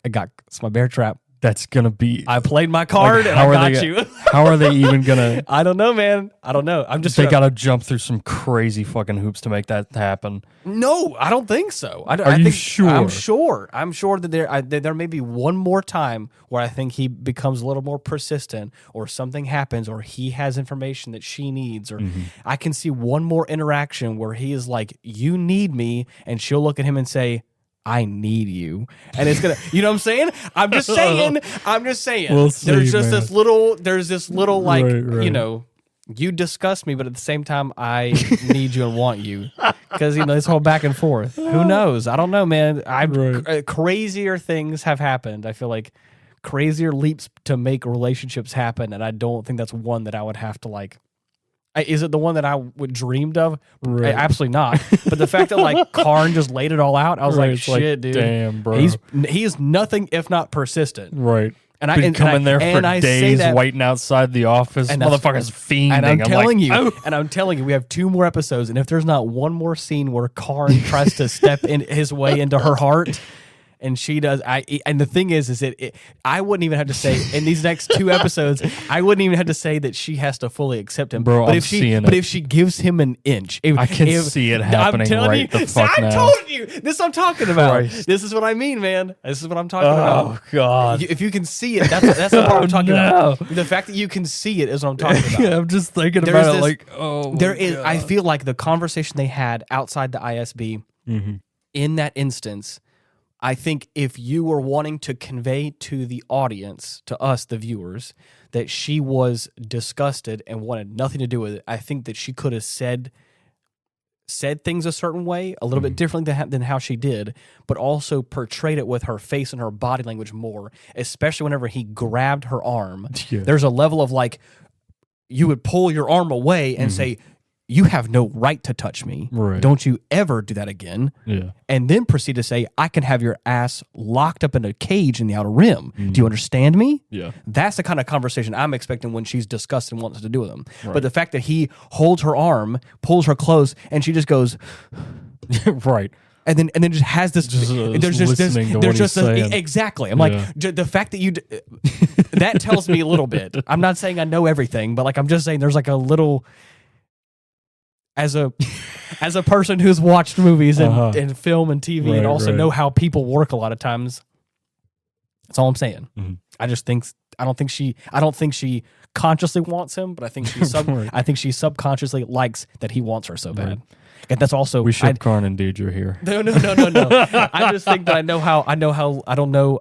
it's my bear trap. That's gonna be. I played my card and I got you. How are they even gonna? I don't know, man. I don't know. They gotta jump through some crazy fucking hoops to make that happen. No, I don't think so. Are you sure? I'm sure that there may be one more time where I think he becomes a little more persistent, or something happens, or he has information that she needs, or I can see one more interaction where he is like, "You need me," and she'll look at him and say, I need you. And it's gonna, you know what I'm saying? I'm just saying. We'll see, there's just man. this little like, Right. you know, you disgust me, but at the same time, I need you and want you. Because, you know, this whole back and forth. Who knows? I don't know, man. Crazier things have happened. I feel like crazier leaps to make relationships happen. And I don't think that's one that I would have to like. Is it the one that I would dreamed of? Right. Absolutely not. But the fact that like Karn just laid it all out, I was like, shit, dude. Damn, bro. He is nothing if not persistent. Right. And Been coming there for days, waiting outside the office. And motherfucker's fiending. And I'm telling you, we have 2 more episodes, and if there's not one more scene where Karn tries to step in his way into her heart and she does. And the thing is I wouldn't even have to say in these next 2 episodes. I wouldn't even have to say that she has to fully accept him. Bro, but if she gives him an inch, I can see it happening right the fuck now. I told you this. Is what I'm talking about. Christ. This is what I mean, man. This is what I'm talking about. Oh God! If you can see it, that's what I'm talking about. The fact that you can see it is what I'm talking about. Yeah, I'm just thinking about it like, oh, there is. I feel like the conversation they had outside the ISB in that instance. I think if you were wanting to convey to the audience, to us, the viewers, that she was disgusted and wanted nothing to do with it, I think that she could have said things a certain way, a little bit differently than how she did, but also portrayed it with her face and her body language more, especially whenever he grabbed her arm. Yeah. There's a level of like, you would pull your arm away and say, you have no right to touch me. Right. Don't you ever do that again. Yeah. And then proceed to say, I can have your ass locked up in a cage in the outer rim. Do you understand me? Yeah. That's the kind of conversation I'm expecting when she's disgusted and wants to do with him. Right. But the fact that he holds her arm, pulls her close, and she just goes... right. And then just has this. There's just this. There's just exactly. I'm like the fact that you. That tells me a little bit. I'm not saying I know everything, but like I'm just saying there's like a little. As a person who's watched movies and film and TV and also know how people work a lot of times, that's all I'm saying. I don't think she consciously wants him, but I think she subconsciously likes that he wants her so bad. And that's also we ship Karn and Dedra here. No. I just think that I don't know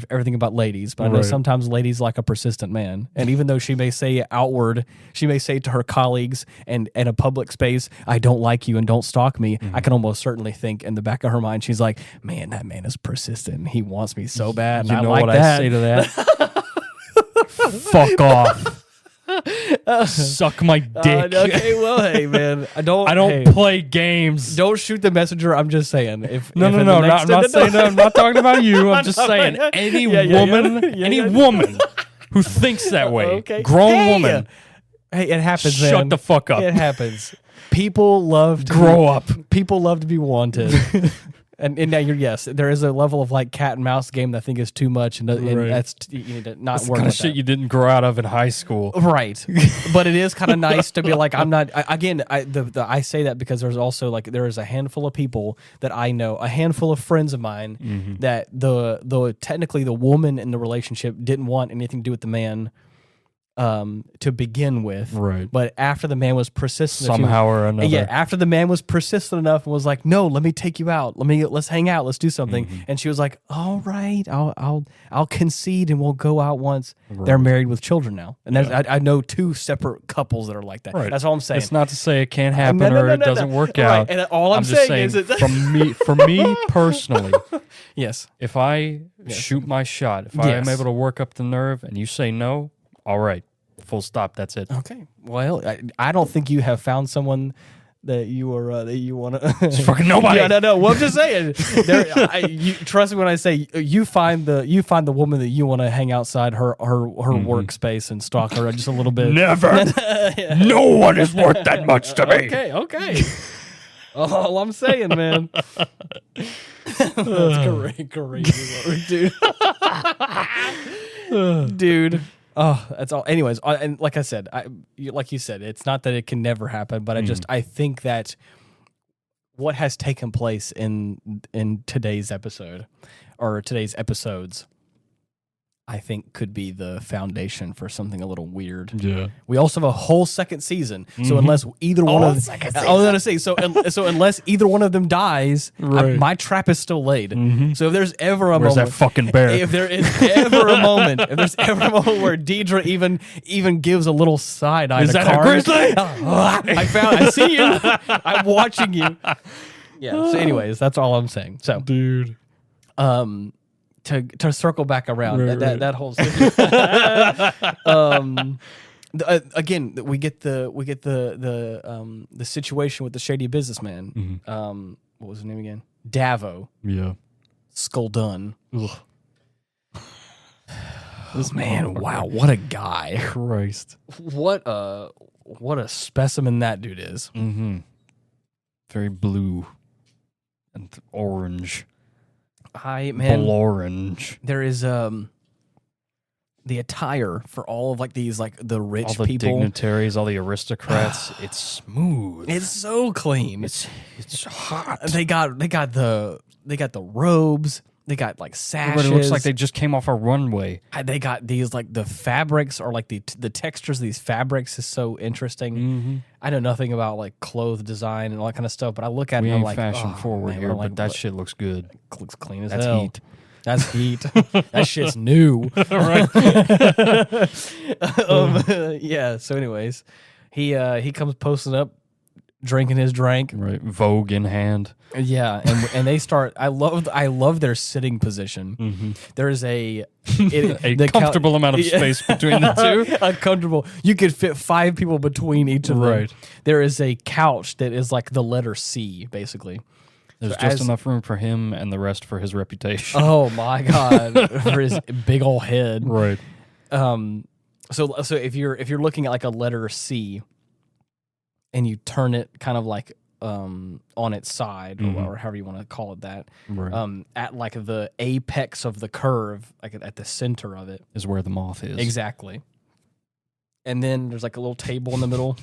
everything about ladies, but I know sometimes ladies like a persistent man. And even though she may say to her colleagues and in a public space, I don't like you and don't stalk me, I can almost certainly think in the back of her mind, she's like, man, that man is persistent. He wants me so bad. You know what I say to that? Fuck off. Suck my dick. Okay, well, hey, man, I don't play games. Don't shoot the messenger. I'm just saying. I'm not saying that. I'm not talking about you. I'm just saying any woman who thinks that way, grown woman. Hey, it happens, man. Shut the fuck up. It happens. People love to grow up. People love to be wanted. And now yes, there is a level of like cat and mouse game that I think is too much, and that's you need to not work kind with of shit you didn't grow out of in high school, right? But it is kind of nice to be like, I'm not. I say that because there's also like there is a handful of people that I know, a handful of friends of mine that the technically the woman in the relationship didn't want anything to do with the man. To begin with, right? But after the man was persistent, somehow or another, after the man was persistent enough and was like, "No, let me take you out. Let's hang out. Let's do something." And she was like, "All right, I'll concede and we'll go out once." Right. They're married with children now, and I know 2 separate couples that are like that. Right. That's all I'm saying. It's not to say it can't happen or it doesn't work out. And all I'm just saying is for me personally, yes, if I shoot my shot, if I am able to work up the nerve, and you say no. All right, full stop. That's it. Okay. Well, I don't think you have found someone that you want to. It's fucking nobody. Yeah, no. Well, I'm just saying. Trust me when I say you find the woman that you want to hang outside her workspace and stalk her just a little bit. Never. No one is worth that much to me. Okay. All I'm saying, man. That's crazy, dude. Dude. Oh, that's all. Anyways, and like I said, like you said, it's not that it can never happen, but I think that what has taken place in today's episode or today's episodes, I think could be the foundation for something a little weird. Yeah. We also have a whole second season, so unless either one of them, I was gonna say, so unless either one of them dies, my trap is still laid. So if there's ever a moment, that fucking bear? If there is ever a moment, where Dedra even gives a little side eye, is to that Karn, a grizzly? I see you. I'm watching you. Yeah. So, anyways, that's all I'm saying. So, dude. To circle back around that whole again, we get the situation with the shady businessman. What was his name again? Davo. Yeah. Skulldun. This man, wow, what a guy! Christ, what a specimen that dude is. Very blue and orange. Blorange. there is the attire for all of like these like the rich All the people, dignitaries, all the aristocrats. It's smooth. It's so clean. It's hot. They got the robes. They got like sashes. Everybody looks like they just came off a runway. They got these like the fabrics or like the textures of these fabrics is so interesting. Mm-hmm. I know nothing about like clothes design and all that kind of stuff, but I look at it We and I'm ain't like, fashion oh, forward man, here, I'm like, but that shit looks good. looks clean as That's hell. heat. That's heat. That shit's new. Right. Yeah. So, anyways, he comes posting up, drinking his drink. Right. Vogue in hand. Yeah, and they start. I love their sitting position. Mm-hmm. There is a comfortable amount of space between the two. Uncomfortable. You could fit 5 people between each of them. Right. There is a couch that is like the letter C, basically. There's So just enough room for him and the rest for his reputation. Oh my god, for his big old head. Right. So if you're looking at like a letter C, and you turn it kind of like on its side, or however you want to call it that, Right. at like the apex of the curve, like at the center of it, Is where the moth is. exactly. And then there's like a little table in the middle.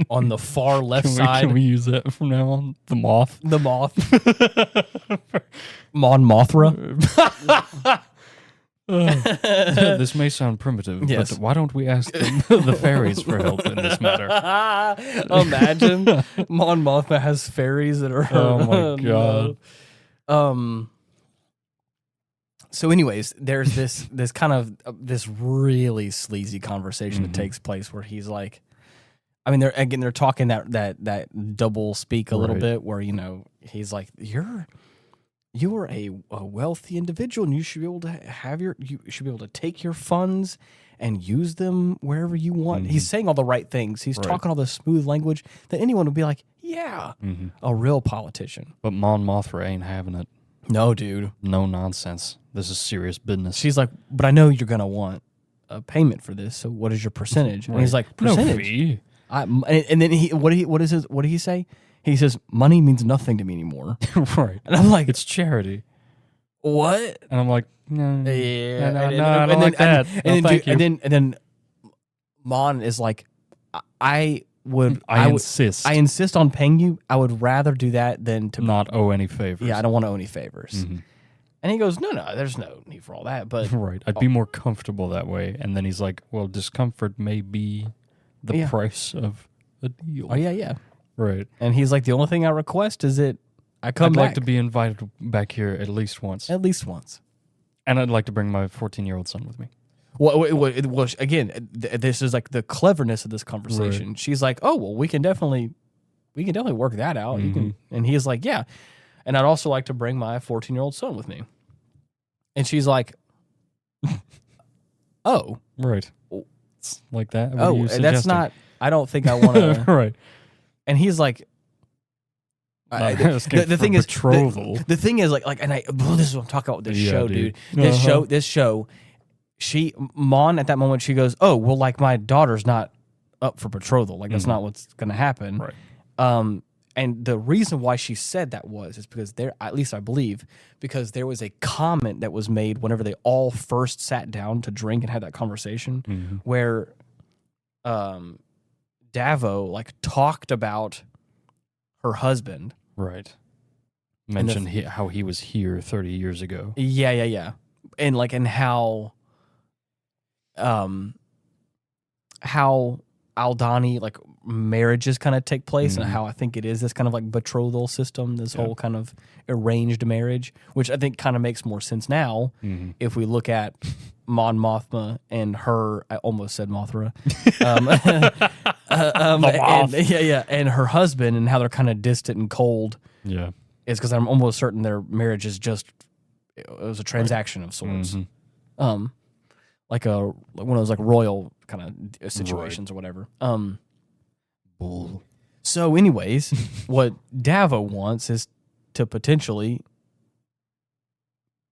On the far left side, Can we use that from now on? The moth. the moth, Mon Mothma. This may sound primitive, Yes. but why don't we ask the fairies for help in this matter? Imagine Mon Mothma has fairies that are. Oh my god. So, anyways, there's this kind of this really sleazy conversation that takes place where he's like, I mean, they're talking that double speak a little Right. bit where he's like, you are a wealthy individual and you should be able to you should be able to take your funds and use them wherever you want. He's saying all the right things. He's Right. talking all the smooth language that anyone would be like, yeah, a real politician. But Mon Mothma ain't having it. No, dude. No nonsense. This is serious business. She's like, but I know you're gonna want a payment for this. So what is your percentage? And he's like, no percentage. fee. And then what did he say? He says, money means nothing to me anymore. Right. And I'm like, It's charity. what? And I'm like, no. Yeah. No, I don't like that. No, thank you. And then Mon is like, I insist. I insist on paying you. I would rather do that than to not owe any favors. Yeah, I don't want to owe any favors. Mm-hmm. And he goes, no, there's no need for all that. But Right. I'd be more comfortable that way. And then he's like, well, discomfort may be the price of a deal. oh yeah. Right. And he's like, the only thing I request is that I come I'd back like to be invited back here at least once. at least once. And I'd like to bring my 14-year-old son with me. Well, again, this is like the cleverness of this conversation. Right. She's like, oh, well, we can definitely work that out. You can, and he's like, yeah. And I'd also like to bring my 14-year-old son with me. And she's like, oh. Right. It's like that. What are Oh, you that's suggesting? not, I don't think I want to. Right. And he's like, the thing is, betrothal. the thing is like, this is what I'm talking about with this Yeah, show, dude. dude. This show, Mon at that moment, she goes, oh, well, like my daughter's not up for betrothal. Like that's not what's going to happen. Right. And the reason why she said that is because at least I believe, because there was a comment that was made whenever they all first sat down to drink and had that conversation where Davo like talked about her husband. Right. Mentioned how he was here 30 years ago. Yeah. And how Aldani like marriages kind of take place and how I think it is this kind of like betrothal system, this whole kind of arranged marriage, which I think kind of makes more sense now if we look at Mon Mothma and her, I almost said Mothra, and her husband and how they're kind of distant and cold. Yeah. Is because I'm almost certain their marriage is just, it was a transaction of sorts. Like one of those like royal kind of situations or whatever. Bull. So anyways, what Davo wants is to potentially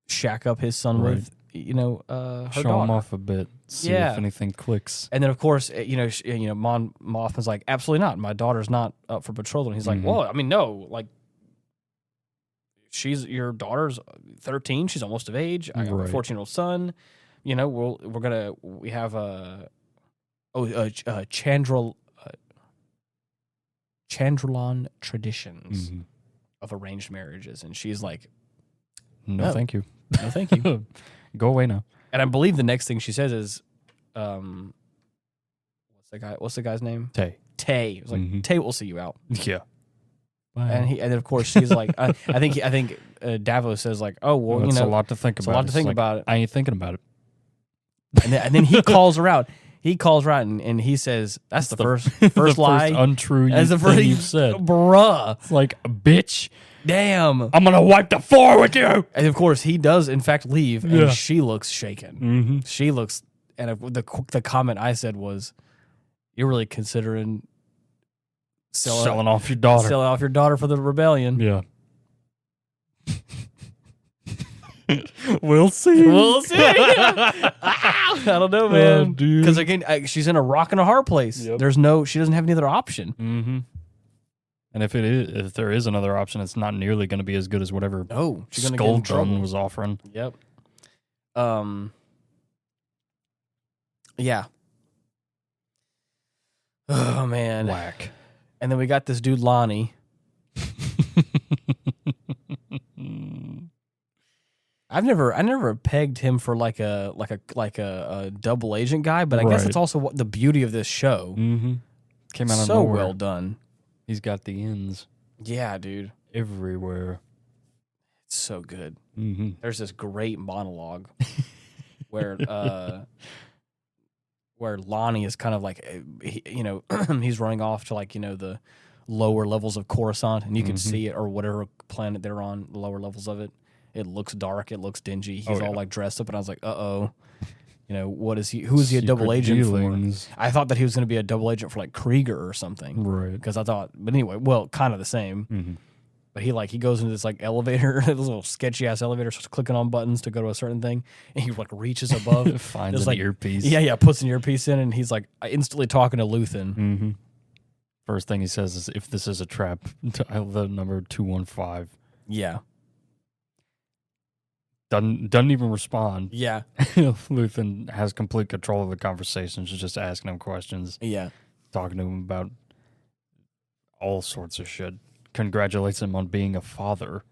shack up his son with, her show daughter. him off a bit, see Yeah. if anything clicks. And then of course, Mon Mothma's like, absolutely not. My daughter's not up for betrothal. And he's like, well, I mean, no, like your daughter's 13. She's almost of age. I got a 14-year-old son. We have Chandrelon traditions of arranged marriages, and she's like, no, thank you. No, thank you. Go away now. And I believe the next thing she says is, what's the guy's name? Tay. It was like, Tay will see you out. Yeah. Wow. And of course she's like, I think Davos says like, oh well, it's a lot to think about. A lot to think about it. I ain't thinking about it. And then he calls her out. He calls her out and he says, "That's the first lie, untrue thing you've said, bruh." It's like, bitch, damn, I'm gonna wipe the floor with you. And of course he does in fact leave, and she looks shaken. She looks, and the comment I said was, "You're really considering." Selling off your daughter. Selling off your daughter for the rebellion. Yeah. We'll see. I don't know, man. Because again, she's in a rock and a hard place. Yep. She doesn't have any other option. And if there is another option, it's not nearly going to be as good as whatever Skulltron was offering. Yep. Yeah. Oh man. Whack. And then we got this dude Lonnie. I never pegged him for like a double agent guy, but I guess it's also what the beauty of this show. Came out of so nowhere. Well done. He's got the ends. Yeah, dude. Everywhere. It's so good. There's this great monologue where Lonnie is kind of like, he's running off to like, the lower levels of Coruscant, and you can see it, or whatever planet they're on, the lower levels of it. It looks dark. It looks dingy. He's all like dressed up, and I was like, uh-oh. What is he? Who is he a double agent for? I thought that he was going to be a double agent for like Krieger or something. Right. Because I thought, but anyway, well, kind of the same. But he goes into this like elevator, this little sketchy ass elevator, starts clicking on buttons to go to a certain thing, and he like reaches above, finds an earpiece. Yeah, puts an earpiece in, and he's like instantly talking to Luthen. First thing he says is, "If this is a trap, dial the number 215." Yeah. Doesn't even respond. Yeah. Luthen has complete control of the conversation. She's just asking him questions. Yeah. Talking to him about all sorts of shit. Congratulates him on being a father.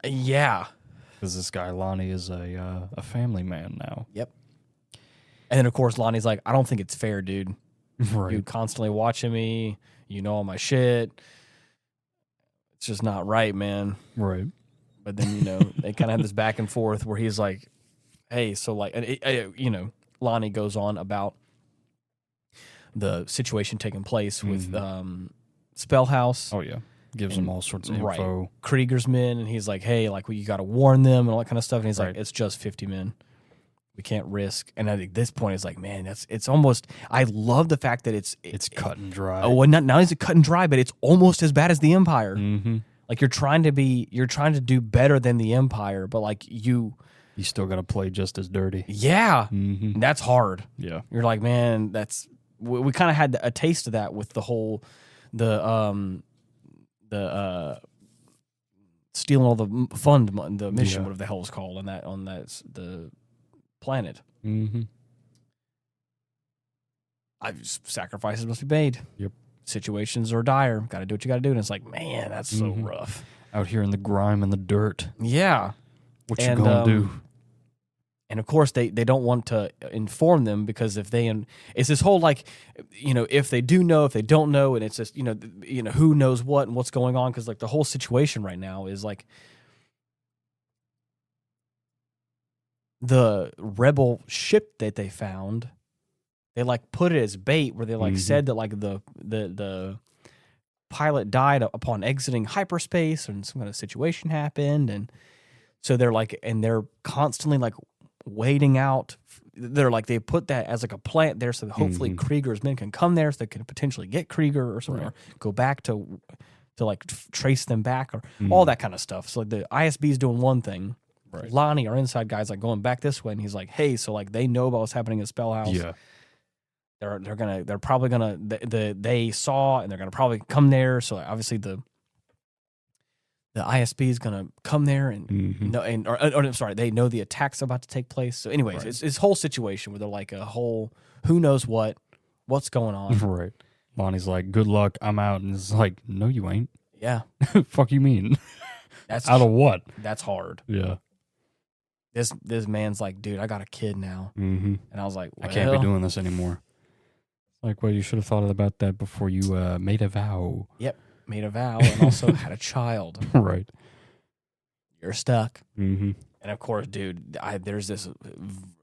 Yeah. Because this guy, Lonnie, is a family man now. Yep. And then, of course, Lonnie's like, I don't think it's fair, dude. Right. You constantly watching me. You know all my shit. It's just not right, man. Right. But then, they kind of have this back and forth where he's like, hey, so like, Lonnie goes on about the situation taking place with Spellhouse. Oh, yeah. Gives him all sorts of info. Right. Krieger's men, and he's like, hey, like, you got to warn them and all that kind of stuff. And he's like, it's just 50 men. We can't risk. And I think this point is like, man, it's almost, I love the fact that it's cut and dry. Oh, and not only is it cut and dry, but it's almost as bad as the Empire. Like you're trying to do better than the Empire, but like you still got to play just as dirty. Yeah. That's hard. Yeah. You're like, man, we kind of had a taste of that with the whole, the stealing all the the mission, whatever the hell it's called on the planet. Sacrifices must be made. Yep. Situations are dire. Got to do what you got to do. And it's like, man, that's so rough. Out here in the grime and the dirt. Yeah. What you gonna do? And of course, they don't want to inform them because if it's this whole like, if they do know, if they don't know, and it's just who knows what and what's going on, because like the whole situation right now is like the rebel ship that they found. They like put it as bait, where they like said that like the pilot died upon exiting hyperspace, and some kind of situation happened, and so they're constantly like waiting out. They're like, they put that as like a plant there, so that hopefully Krieger's men can come there, so they can potentially get Krieger or something, or go back to like trace them back, or all that kind of stuff. So like the ISB is doing one thing. Right. Lonnie, our inside guy's like going back this way, and he's like, hey, so like they know about what's happening at Spellhouse. Yeah. They're probably gonna they saw, and they're gonna probably come there. So obviously the ISB is gonna come there and Mhm. no, and or I'm sorry, they know the attack's about to take place. So, anyways, Right. it's this whole situation where they're like a whole who knows what's going on. Right. Lonnie's like, good luck, I'm out. And it's like, no, you ain't. Yeah, Fuck you mean? that's Out of what? that's hard. Yeah. This man's like, dude, I got a kid now, Mm-hmm. and I was like, I can't be doing this anymore. Like, well, you should have thought about that before you made a vow. made a vow and also had a child. Right. You're stuck. Mm-hmm. And of course, dude, there's this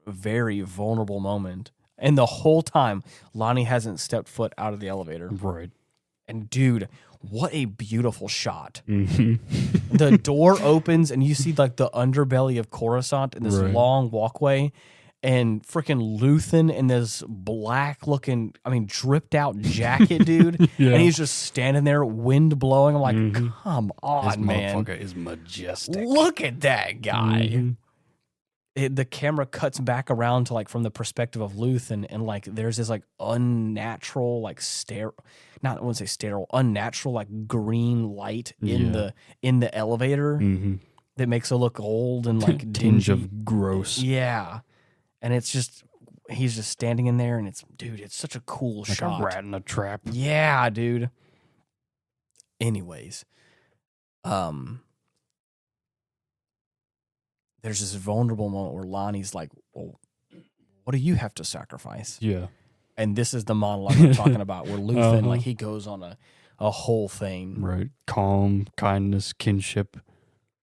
very vulnerable moment. And the whole time, Lonnie hasn't stepped foot out of the elevator. Right. And dude, what a beautiful shot. Mm-hmm. The door opens and you see like the underbelly of Coruscant in this Right. long walkway. And freaking Luthen in this black looking, dripped out jacket, dude. Yeah. And he's just standing there, wind blowing. I'm like, Mhm. come on, This man. motherfucker is majestic. Look at that guy. Mhm. The camera cuts back around to like from the perspective of Luthen, and like there's this like unnatural, like I wouldn't say sterile, unnatural like green light in the elevator Mm-hmm. that makes it look old and like Tinge dingy. of gross. Yeah. And it's just he's just standing in there, and it's such a cool Like shot. a rat in a trap. Yeah, dude. Anyways, there's this vulnerable moment where Lonnie's like, well, what do you have to sacrifice? Yeah. And this is the monologue I'm talking about, where Luthen, Uh-huh. like, he goes on a whole thing. Right. Calm, kindness, kinship.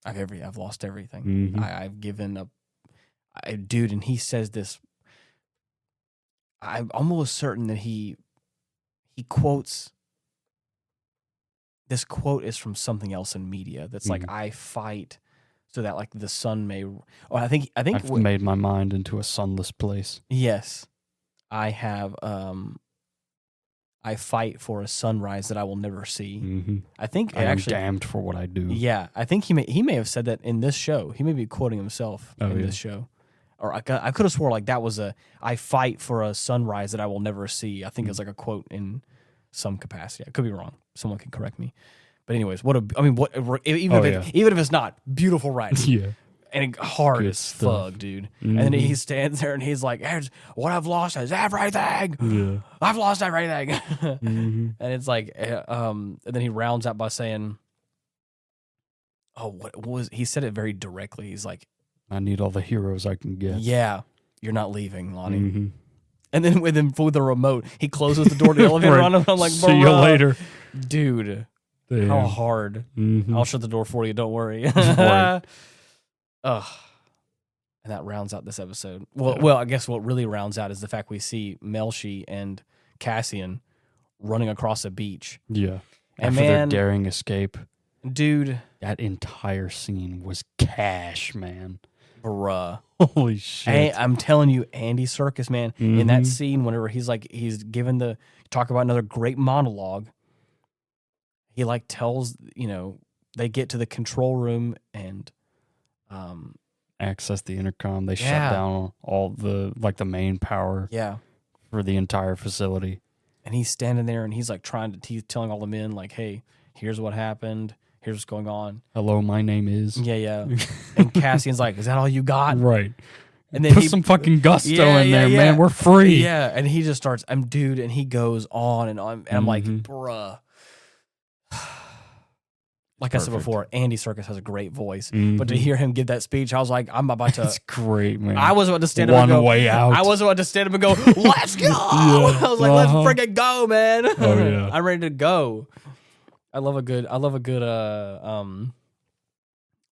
I've lost everything. Mhm. I've given up. Dude, and he says this. I'm almost certain that he quotes. This quote is from something else in media. That's like, I fight so that like the sun may. Oh, I think I've made my mind into a sunless place. Yes, I have. I fight for a sunrise that I will never see. Mm-hmm. I think I am actually. damned for what I do. Yeah, I think he may have said that in this show. He may be quoting himself in yeah. this show. Or I could have swore like that was I fight for a sunrise that I will never see. I think it's like a quote in some capacity. I could be wrong. Someone can correct me. But anyways, even if it's not, beautiful writing. Yeah. And hard Good as stuff. fuck, dude. Mm-hmm. And then he stands there and he's like, what I've lost is everything. Yeah. I've lost everything. Mm-hmm. And it's like, and then he rounds out by saying, what was, he said it very directly. He's like, I need all the heroes I can get. yeah, you're not leaving, Lonnie. Mm-hmm. And then with the remote, he closes the door to the elevator Right. on him. I'm like, see you bruh. later. Dude, Damn. how hard. Mm-hmm. I'll shut the door for you, don't worry. Right. Ugh. And that rounds out this episode. Well, I guess what really rounds out is the fact we see Melshi and Cassian running across a beach. Yeah. And After their man, daring escape, dude, that entire scene was cash, man. bruh. Holy shit. I'm telling you, Andy Serkis, man, in that Mhm. scene, whenever he's given talk about another great monologue, he like tells, they get to the control room and, Access the intercom. They Yeah. shut down all the main power yeah. for the entire facility. And he's standing there and he's like he's telling all the men, like, hey, here's what happened. Here's what's going on. Hello, my name is. Yeah. And Cassian's like, is that all you got? Right. And then Put some fucking gusto Yeah, in yeah, there, yeah. man. We're free. Yeah. And he just starts, dude, and he goes on and on. And I'm like, Mhm. bruh. Like I said Perfect. before, Andy Serkis has a great voice. Mhm. But to hear him give that speech, I was like, I'm about to. That's great, man. I was about to stand up One and go. way out. I was about to stand up and go, let's go. I was like, let's freaking go, man. Oh, yeah. I'm ready to go. I love a good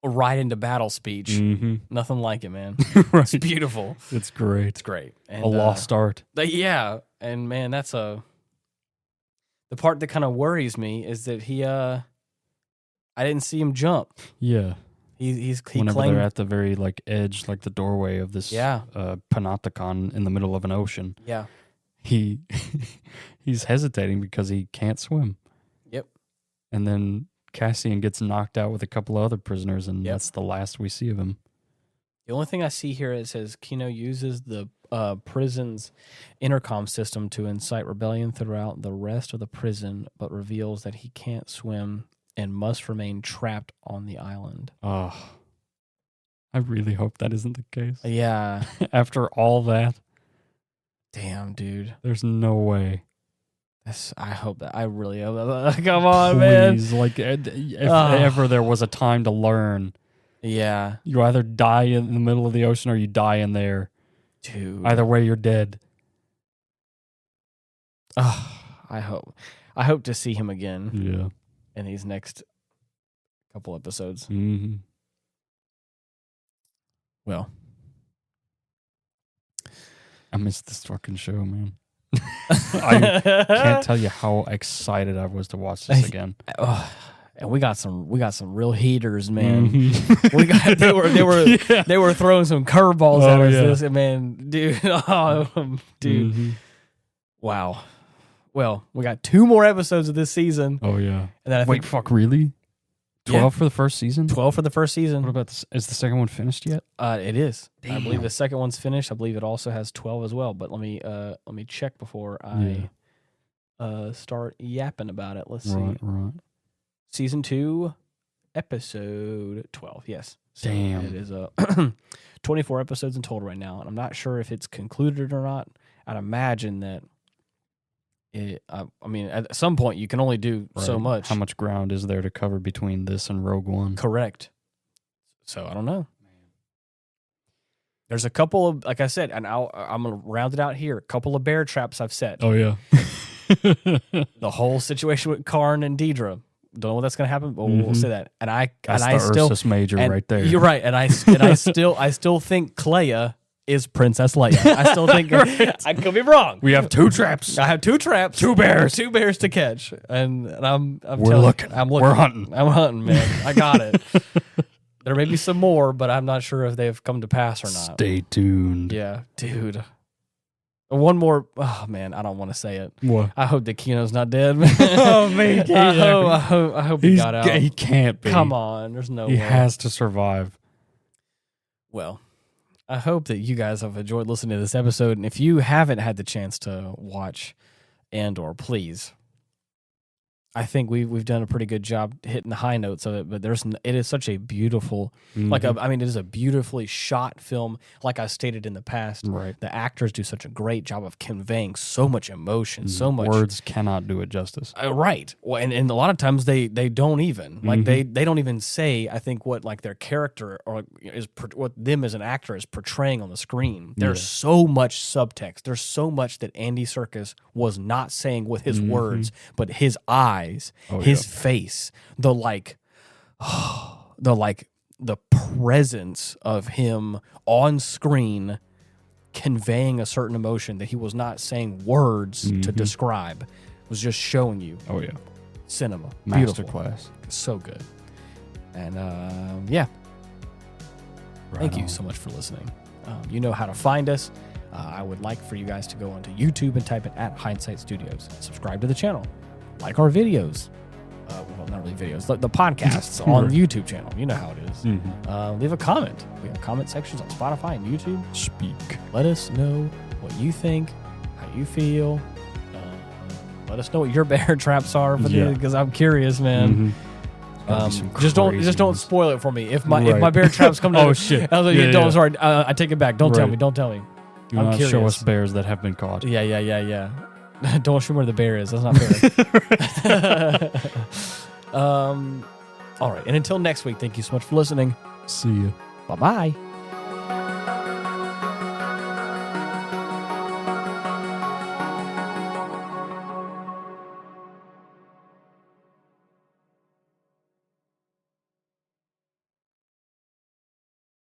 ride into battle speech. Mhm. Nothing like it, man. Right. It's beautiful. It's great. It's great. And, A lost art. yeah. And man, that's the part that kind of worries me is that I didn't see him jump. Yeah. He Whenever claimed they're at the very edge, the doorway of this panopticon in the middle of an ocean, yeah. he's hesitating because he can't swim. Yep. And then Cassian gets knocked out with a couple of other prisoners, and Yep. that's the last we see of him. The only thing I see here is says Kino uses the prison's intercom system to incite rebellion throughout the rest of the prison, but reveals that he can't swim and must remain trapped on the island. Oh, I really hope that isn't the case. Yeah. After all that, Damn, dude. there's no way. I hope that. I really hope that. Come on, man. Please, like, if ever there was a time to learn, Yeah. you either die in the middle of the ocean or you die in there. Dude. Either way, you're dead. I hope to see him again Yeah. in these next couple episodes. Mm-hmm. Well, I miss this fucking show, man. I can't tell you how excited I was to watch this again. And we got some real heaters, man. Mm-hmm. They were throwing some curveballs at us. Yeah. This, man, dude. Dude. Mm-hmm. Wow. Well, we got 2 more episodes of this season. Oh yeah. And then I Wait, think fuck, really? 12 Yeah. for the first season? 12 for the first What season. about this? Is the second one finished yet? It is. I believe Damn. the second one's finished. I believe it also has 12 as well. But let me check before I start yapping about it. Let's see. Right. Season 2, episode 12. Yes. So Damn. It is 24 episodes in total right now, and I'm not sure if it's concluded or not. I'd imagine that I mean, at some point you can only do so Right. much. How much ground is there to cover between this and Rogue One? Correct. So I don't know. There's a couple of, like I said, and I'm gonna round it out here. A couple of bear traps I've set. Oh yeah. The whole situation with Karn and Dedra. Don't know when that's gonna happen, but we'll Mhm. say that. And I That's the still Ursus Major and right there. You're right, and I still think Clea is Princess Leia. I still think I could be wrong. We have 2 traps. I have 2 traps, 2 bears. 2 bears to catch, and I'm We're telling you, looking. I'm looking. We're hunting. I'm hunting, man. I got it. There may be some more, but I'm not sure if they've come to pass or not. Stay tuned. Yeah, dude. One more. Oh man, I don't want to say it. What? I hope that Kino's not dead. Oh, man. I hope he got out. He can't be. Come on, there's no He way. has to survive. Well, I hope that you guys have enjoyed listening to this episode. And if you haven't had the chance to watch Andor, please. I think we've done a pretty good job hitting the high notes of it, but it is such a beautiful, it is a beautifully shot film. Like I stated in the past, Right. the actors do such a great job of conveying so much emotion, so much Words cannot do it justice. right. Well, and a lot of times they don't even like they don't even say, I think, what like their character or what them as an actor is portraying on the screen. There's so much subtext. There's so much that Andy Serkis was not saying with his words, but his eyes, his face, the presence of him on screen conveying a certain emotion that he was not saying words to describe, was just showing you. Oh yeah. Cinema. Beautiful. Masterclass. So good. And yeah. Right Thank you on. so much for listening. You know how to find us. I would like for you guys to go onto YouTube and type it at Hindsight Studios. Subscribe to the channel. Like our videos. Well, not really videos. The podcasts on the YouTube channel. You know how it is. Leave a comment. We have comment sections on Spotify and YouTube. Speak. Let us know what you think, how you feel. Let us know what your bear traps are, because I'm curious, man. Just don't spoil it for me. If my bear traps come to Oh shit! I was like, sorry, I take it back. Don't tell me. Don't tell me. Do I'm not curious. show us bears that have been caught. Yeah. Don't show me where the bear is. That's not fair. All right. And until next week, thank you so much for listening. See ya. Bye-bye.